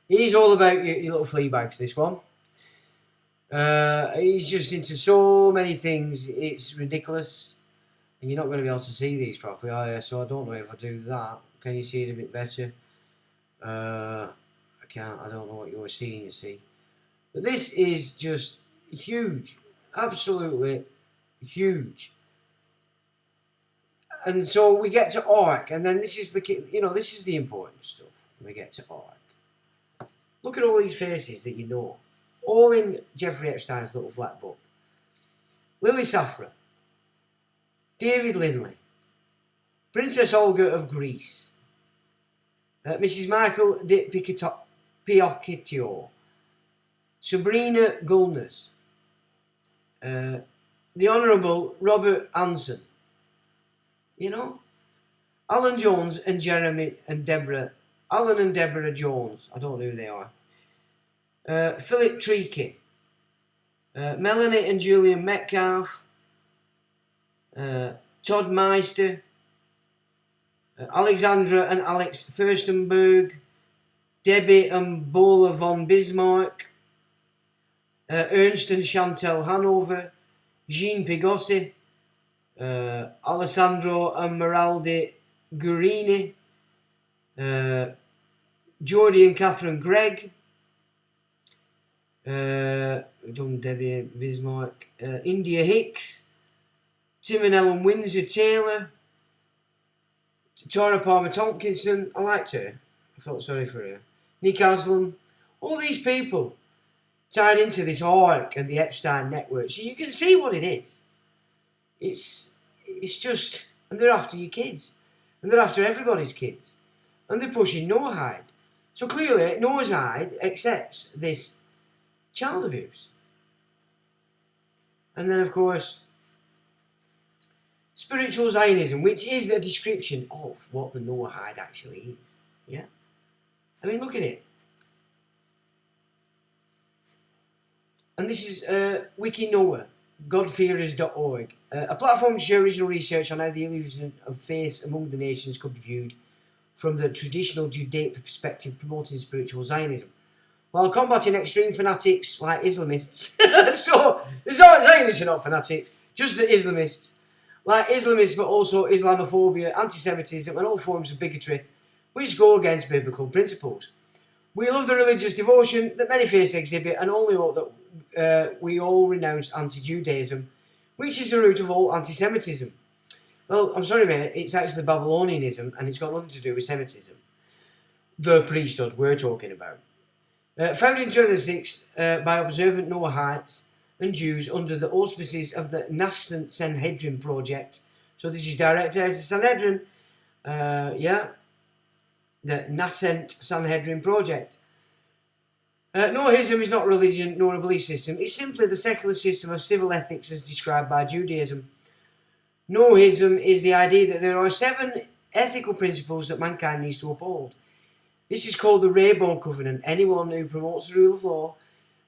He's all about your little flea bags, this one. He's just into so many things, it's ridiculous. And you're not going to be able to see these properly, are you? So I don't know if I do that. Can you see it a bit better? I can't, I don't know what you're seeing, you see. But this is just huge. Absolutely huge. And so we get to ARC, and then this is this is the important stuff. We get to ARC. Look at all these faces that you know. All in Jeffrey Epstein's little black book. Lily Safra, David Linley, Princess Olga of Greece, Mrs. Michael de Piocchio, Sabrina Gulners, the Honourable Robert Anson, Alan Jones and Jeremy and Deborah, Alan and Deborah Jones, I don't know who they are. Philip Treacy, Melanie and Julian Metcalf, Todd Meister, Alexandra and Alex Furstenberg, Debbie and Bola von Bismarck, Ernst and Chantal Hanover, Jean Pigossi, Alessandro and Meraldi Gurini, Jordi and Catherine Gregg, Debbie Bismarck, India Hicks, Tim and Ellen Windsor Taylor, Tora Palmer Tompkinson, I liked her, I felt sorry for her, Nick Aslam, all these people tied into this ARC and the Epstein network, so you can see what it is. It's just, and they're after your kids, and they're after everybody's kids, and they're pushing Noahide. So clearly Noahide accepts this child abuse. And then of course spiritual Zionism, which is the description of what the Noahide actually is. Yeah, I mean, look at it. And this is WikiNoah, godfearers.org, a platform to share original research on how the illusion of faith among the nations could be viewed from the traditional Judaic perspective, promoting spiritual Zionism, while combating extreme fanatics like Islamists. So, the Zionists are not fanatics, just the Islamists. Like Islamists, but also Islamophobia, anti-Semitism, and all forms of bigotry, which go against biblical principles. We love the religious devotion that many faiths exhibit, and only hope that we all renounce anti-Judaism, which is the root of all anti-Semitism. Well, I'm sorry, mate, it's actually Babylonianism, and it's got nothing to do with Semitism. The priesthood we're talking about. Founded in 2006 by observant Noahites and Jews under the auspices of the Nascent Sanhedrin Project. So this is directed as the Sanhedrin, the Nascent Sanhedrin Project. Noahism is not religion nor a belief system. It's simply the secular system of civil ethics as described by Judaism. Noahism is the idea that there are 7 ethical principles that mankind needs to uphold. This is called the Raybone Covenant. Anyone who promotes the rule of law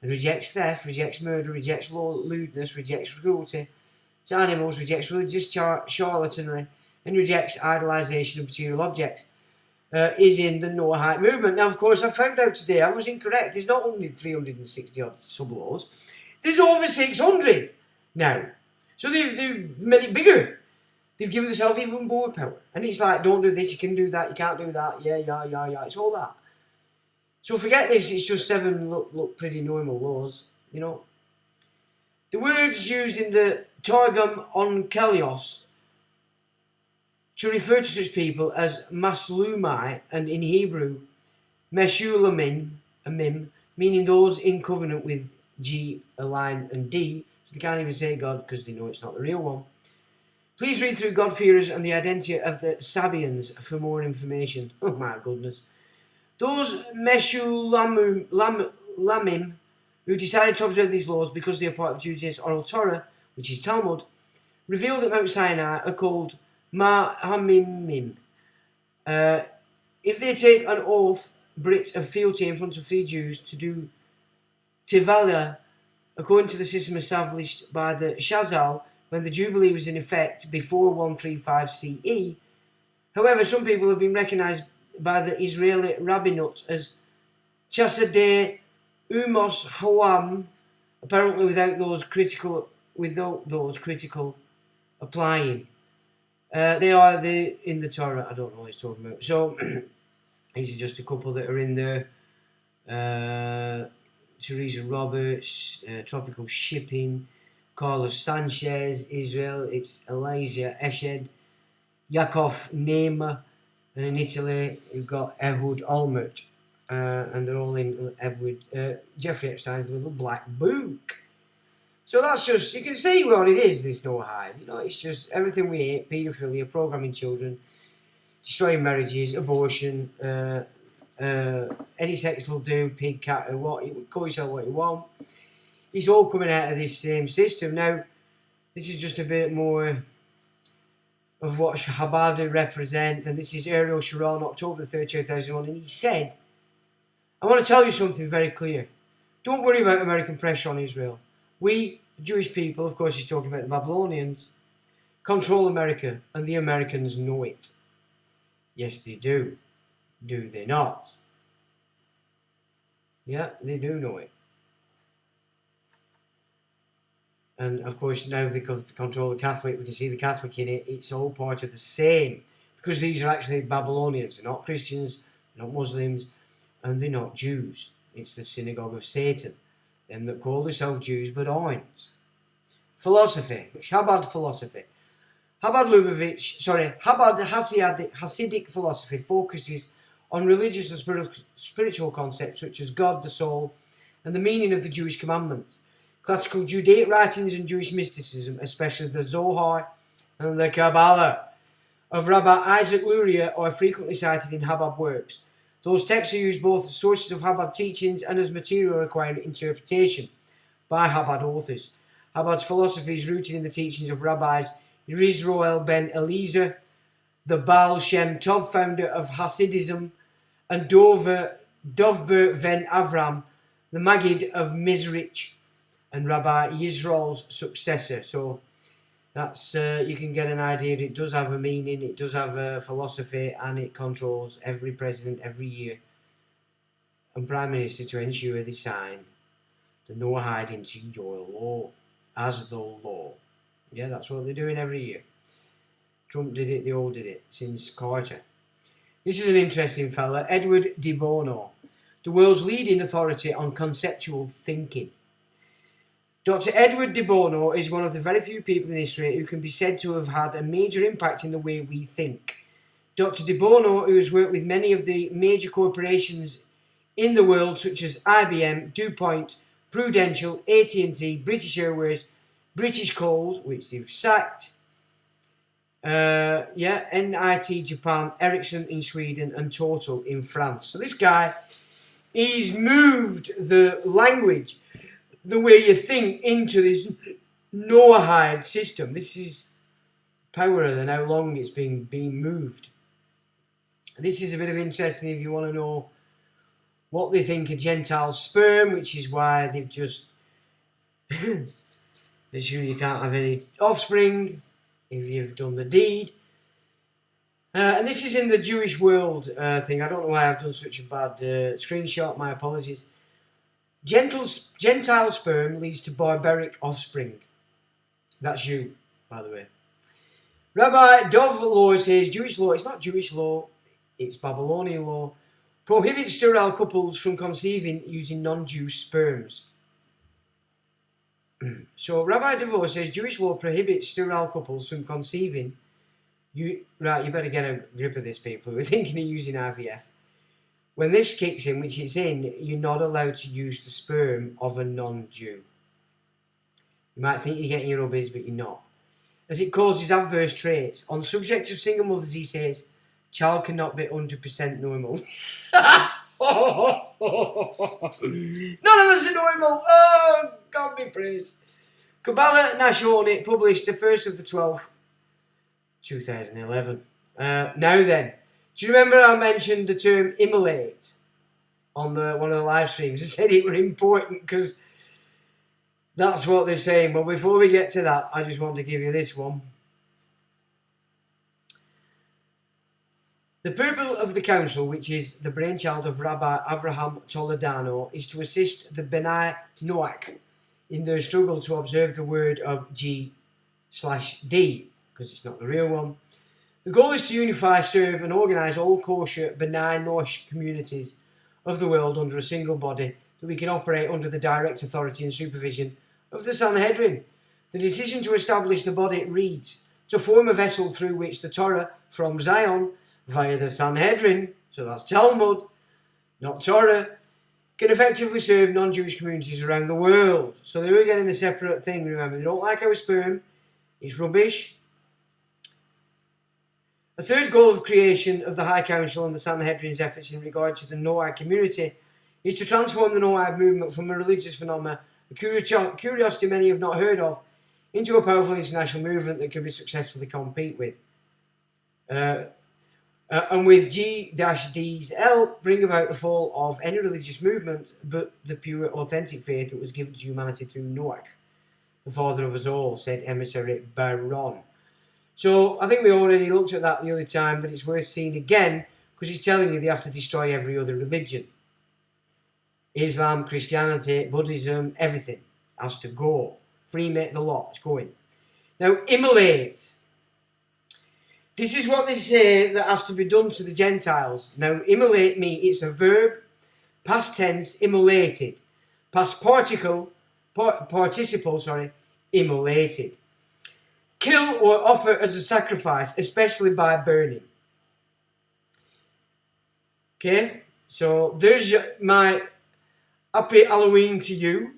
and rejects theft, rejects murder, rejects lewdness, rejects cruelty to animals, rejects religious charlatanry, and rejects idolization of material objects, is in the Noahide movement. Now, of course, I found out today I was incorrect. There's not only 360 odd sub-laws, there's over 600. now. So they've made it bigger. They've given themselves even more power. And it's like, don't do this, you can do that, you can't do that, yeah. It's all that. So forget this, it's just 7 look pretty normal laws, you know. The words used in the Targum on Kelios to refer to such people as Maslumai, and in Hebrew, Meshulamim, meaning those in covenant with G, a line, and D, so they can't even say God because they know it's not the real one. Please read through God-fearers and the identity of the Sabians for more information. Oh my goodness. Those Meshulamim who decided to observe these laws because they are part of Judaism's oral Torah, which is Talmud, revealed at Mount Sinai, are called Ma'amimim. If they take an oath, Brit of fealty in front of 3 Jews to do Tivala, according to the system established by the Shazal, when the Jubilee was in effect before 135 CE. However, some people have been recognized by the Israeli rabbinate as Chassadeh Umos Hawam, apparently without those critical applying. They are in the Torah. I don't know what he's talking about. So these are just a couple that are in there. Teresa Roberts, Tropical Shipping, Carlos Sanchez, Israel, it's Elijah Eshed, Yakov Neymar, and in Italy you've got Ehud Olmert, and they're all in Jeffrey Epstein's little black book. So that's just, you can see what it is, there's no hide. You know, it's just everything we hate: paedophilia, programming children, destroying marriages, abortion, any sex will do, pig, cat, or what, you call yourself what you want. It's all coming out of this same system. Now, this is just a bit more of what Chabad represent, and this is Ariel Sharon, October 3rd, 2001, and he said, I want to tell you something very clear. Don't worry about American pressure on Israel. We, Jewish people, of course he's talking about the Babylonians, control America, and the Americans know it. Yes, they do. Do they not? Yeah, they do know it. And of course, now they control the Catholic, we can see the Catholic in it. It's all part of the same. Because these are actually Babylonians. They're not Christians, they're not Muslims, and they're not Jews. It's the synagogue of Satan. Them that call themselves Jews but aren't. Philosophy. Chabad philosophy. Chabad Hasidic philosophy focuses on religious and spiritual concepts such as God, the soul, and the meaning of the Jewish commandments. Classical Judaic writings and Jewish mysticism, especially the Zohar and the Kabbalah of Rabbi Isaac Luria, are frequently cited in Chabad works. Those texts are used both as sources of Chabad teachings and as material requiring interpretation by Chabad authors. Chabad's philosophy is rooted in the teachings of rabbis Yisroel ben Eliezer, the Baal Shem Tov founder of Hasidism, and Dovber ben Avram, the Maggid of Mizrich, and Rabbi Yisrael's successor. So that's you can get an idea. It does have a meaning, it does have a philosophy, and it controls every president every year and prime minister to ensure they sign the no hiding to your law as the law. Yeah, that's what they're doing every year. Trump did it, they all did it since Carter. This is an interesting fella, Edward de Bono, the world's leading authority on conceptual thinking. Dr. Edward de Bono is one of the very few people in history who can be said to have had a major impact in the way we think. Dr. de Bono, who has worked with many of the major corporations in the world, such as IBM, DuPont, Prudential, AT&T, British Airways, British Coal, which they've sacked, NIT Japan, Ericsson in Sweden, and Total in France. So this guy, he's moved the language, the way you think, into this Noahide system. This is power than how long it's been moved. This is a bit of interesting if you want to know what they think of Gentile sperm, which is why they've just they're sure you can't have any offspring if you've done the deed. And this is in the Jewish world thing. I don't know why I've done such a bad screenshot. My apologies. Gentile sperm leads to barbaric offspring. That's you, by the way. Rabbi Dov law says Jewish law, it's not Jewish law, it's Babylonian law, prohibits sterile couples from conceiving using non-Jew sperms. So Rabbi Dov says Jewish law prohibits sterile couples from conceiving. You better get a grip of this, people who are thinking of using IVF. When this kicks in, which it's in, you're not allowed to use the sperm of a non-Jew. You might think you're getting your rubbies, but you're not. As it causes adverse traits. On the subject of single mothers, he says, child cannot be 100% normal. None of us are normal. Oh, God be praised. Kabbalah Nashornit published the 1st of the 12th, 2011. Now then, do you remember I mentioned the term immolate on one of the live streams? I said it was important because that's what they're saying. But before we get to that, I just want to give you this one. The purpose of the council, which is the brainchild of Rabbi Avraham Toledano, is to assist the B'nai Noach in their struggle to observe the word of G/D, because it's not the real one. The goal is to unify, serve and organise all kosher B'nai Noach communities of the world under a single body that we can operate under the direct authority and supervision of the Sanhedrin. The decision to establish the body reads, to form a vessel through which the Torah from Zion, via the Sanhedrin, so that's Talmud, not Torah, can effectively serve non-Jewish communities around the world. So they were getting a separate thing, remember. They don't like our sperm. It's rubbish. A third goal of creation of the High Council and the Sanhedrin's efforts in regard to the Noahide community is to transform the Noahide movement from a religious phenomenon, a curiosity many have not heard of, into a powerful international movement that can be successfully compete with. And with G-D's help, bring about the fall of any religious movement, but the pure, authentic faith that was given to humanity through Noach, the father of us all, said emissary Baron. So I think we already looked at that the other time, but it's worth seeing again, because he's telling you they have to destroy every other religion. Islam, Christianity, Buddhism, everything has to go. Freemate the lot, it's going. Now, immolate. This is what they say that has to be done to the Gentiles. Now, immolate me, it's a verb, past tense, immolated. Past participle, immolated. Kill or offer as a sacrifice, especially by burning. Okay, so there's my happy Halloween to you.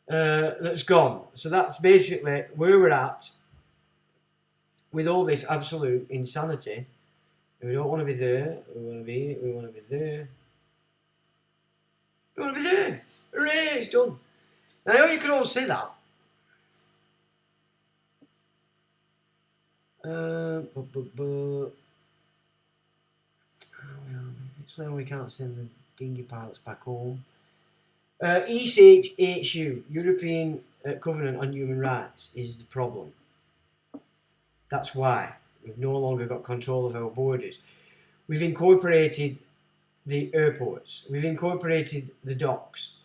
That's gone. So that's basically where we're at with all this absolute insanity. We don't want to be there. We want to be there. We want to be there. Hooray, it's done. Now, I know you can all say that. It's when we can't send the dinghy pilots back home. ECHU, European Covenant on Human Rights, is the problem. That's why we've no longer got control of our borders. We've incorporated the airports. We've incorporated the docks.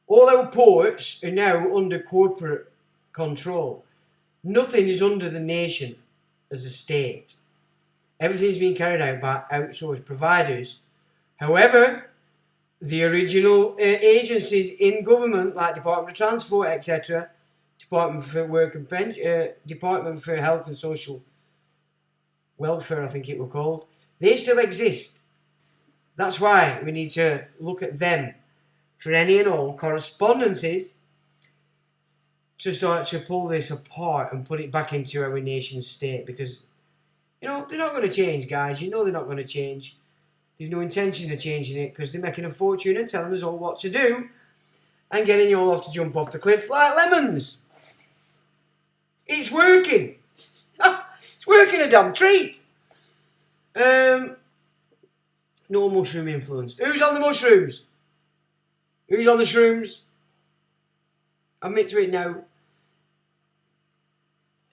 All our ports are now under corporate control. Nothing is under the nation as a state. Everything's being carried out by outsourced providers. However, the original agencies in government, like Department of Transport, etc., Department for Work and Department for Health and Social Welfare, I think it was called, they still exist. That's why we need to look at them for any and all correspondences to start to pull this apart and put it back into our nation state, because, you know, they're not going to change, guys. You know they're not going to change. There's no intention of changing it because they're making a fortune and telling us all what to do and getting you all off to jump off the cliff like lemons. It's working. It's working a damn treat. No mushroom influence. Who's on the mushrooms? Who's on the shrooms? Admit to it now.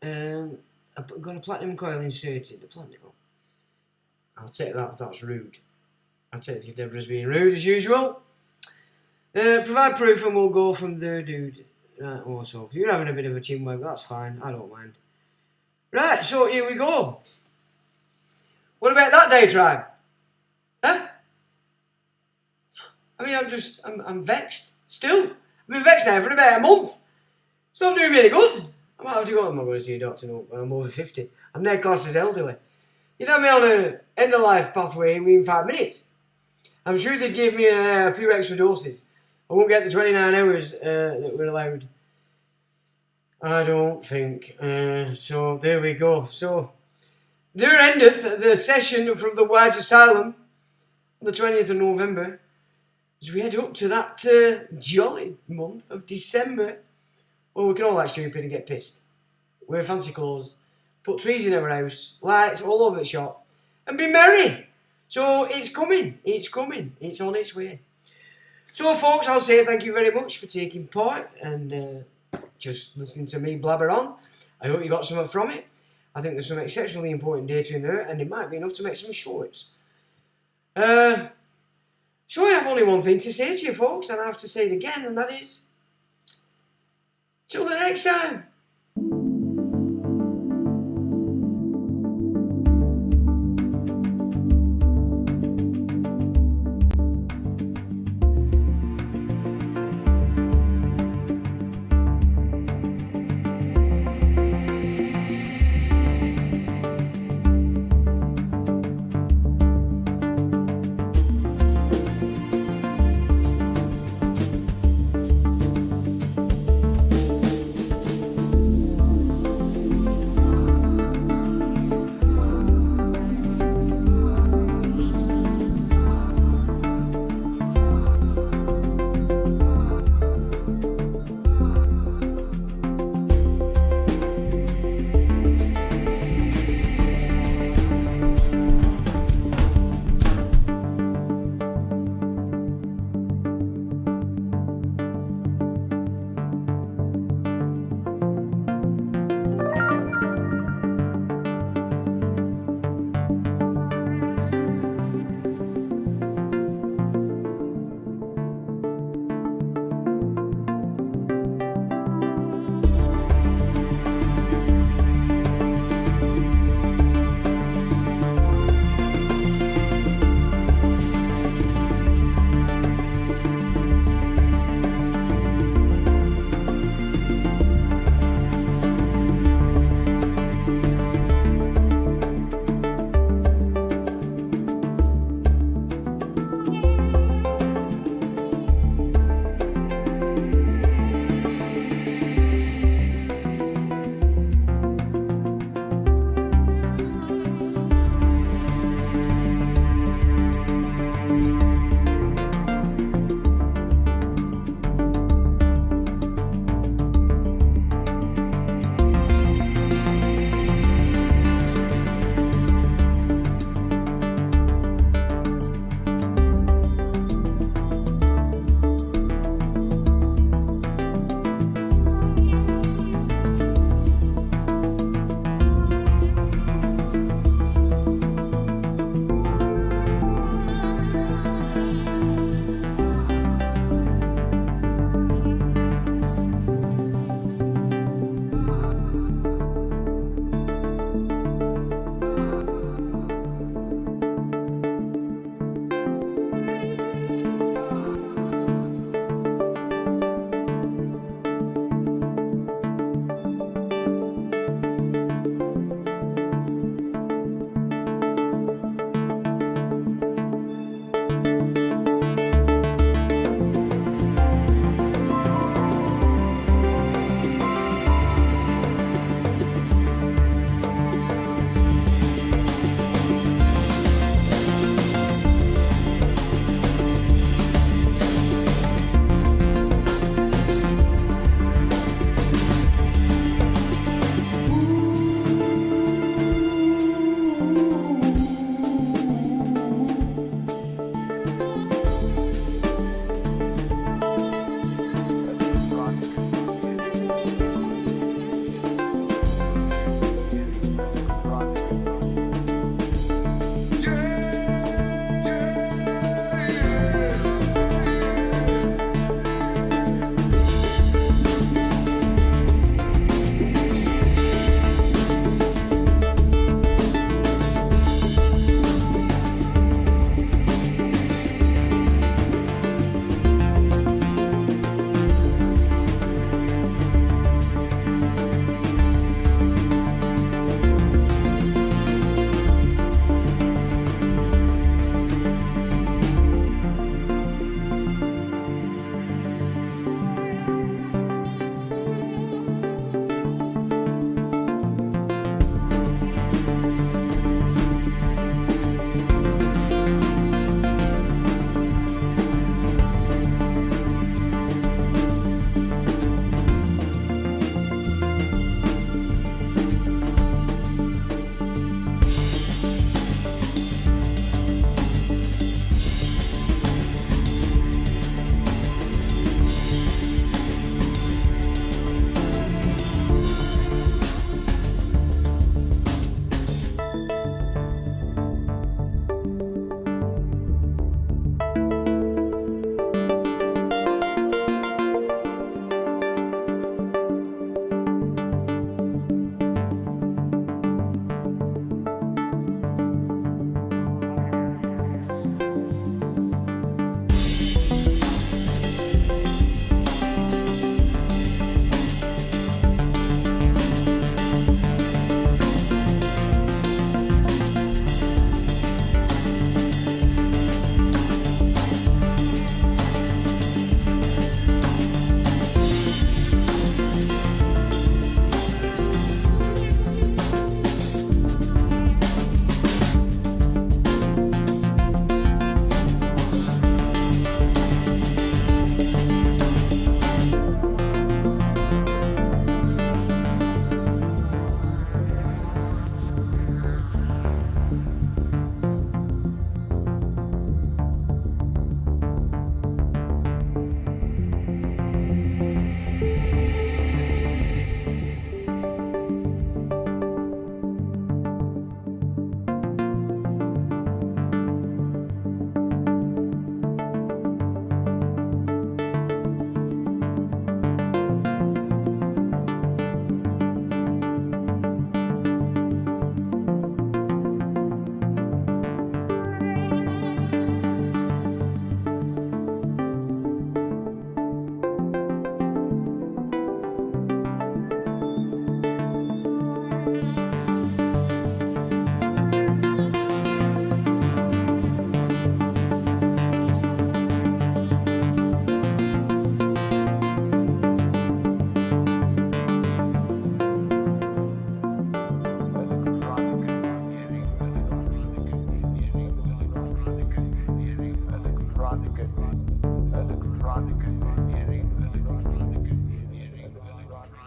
I've got a platinum coil inserted. The platinum. I'll take that. That's rude. I'll take Deborah's being rude as usual. Provide proof and we'll go from there, dude. Right, also, you're having a bit of a chinwag, that's fine, I don't mind. Right, so here we go. What about that diatribe? Huh? I mean, I'm vexed. Still. I've been vexed now for about a month. It's not doing me any good. I might have to go, I'm not going to see a doctor no, when I'm over 50. I'm now classed as elderly. You'd have me on an end-of-life pathway within 5 minutes. I'm sure they'd give me a few extra doses. I won't get the 29 hours that we're allowed. I don't think. So there we go. So there endeth the session from the Wise Asylum on the 20th of November. As we head up to that jolly month of December. Well, we can all act stupid and get pissed. Wear fancy clothes, put trees in our house, lights all over the shop, and be merry. So it's coming, it's on its way. So folks, I'll say thank you very much for taking part and just listening to me blabber on. I hope you got something from it. I think there's some exceptionally important data in there, and it might be enough to make some shorts. So I have only one thing to say to you folks, and I have to say it again, and that is, till the next time.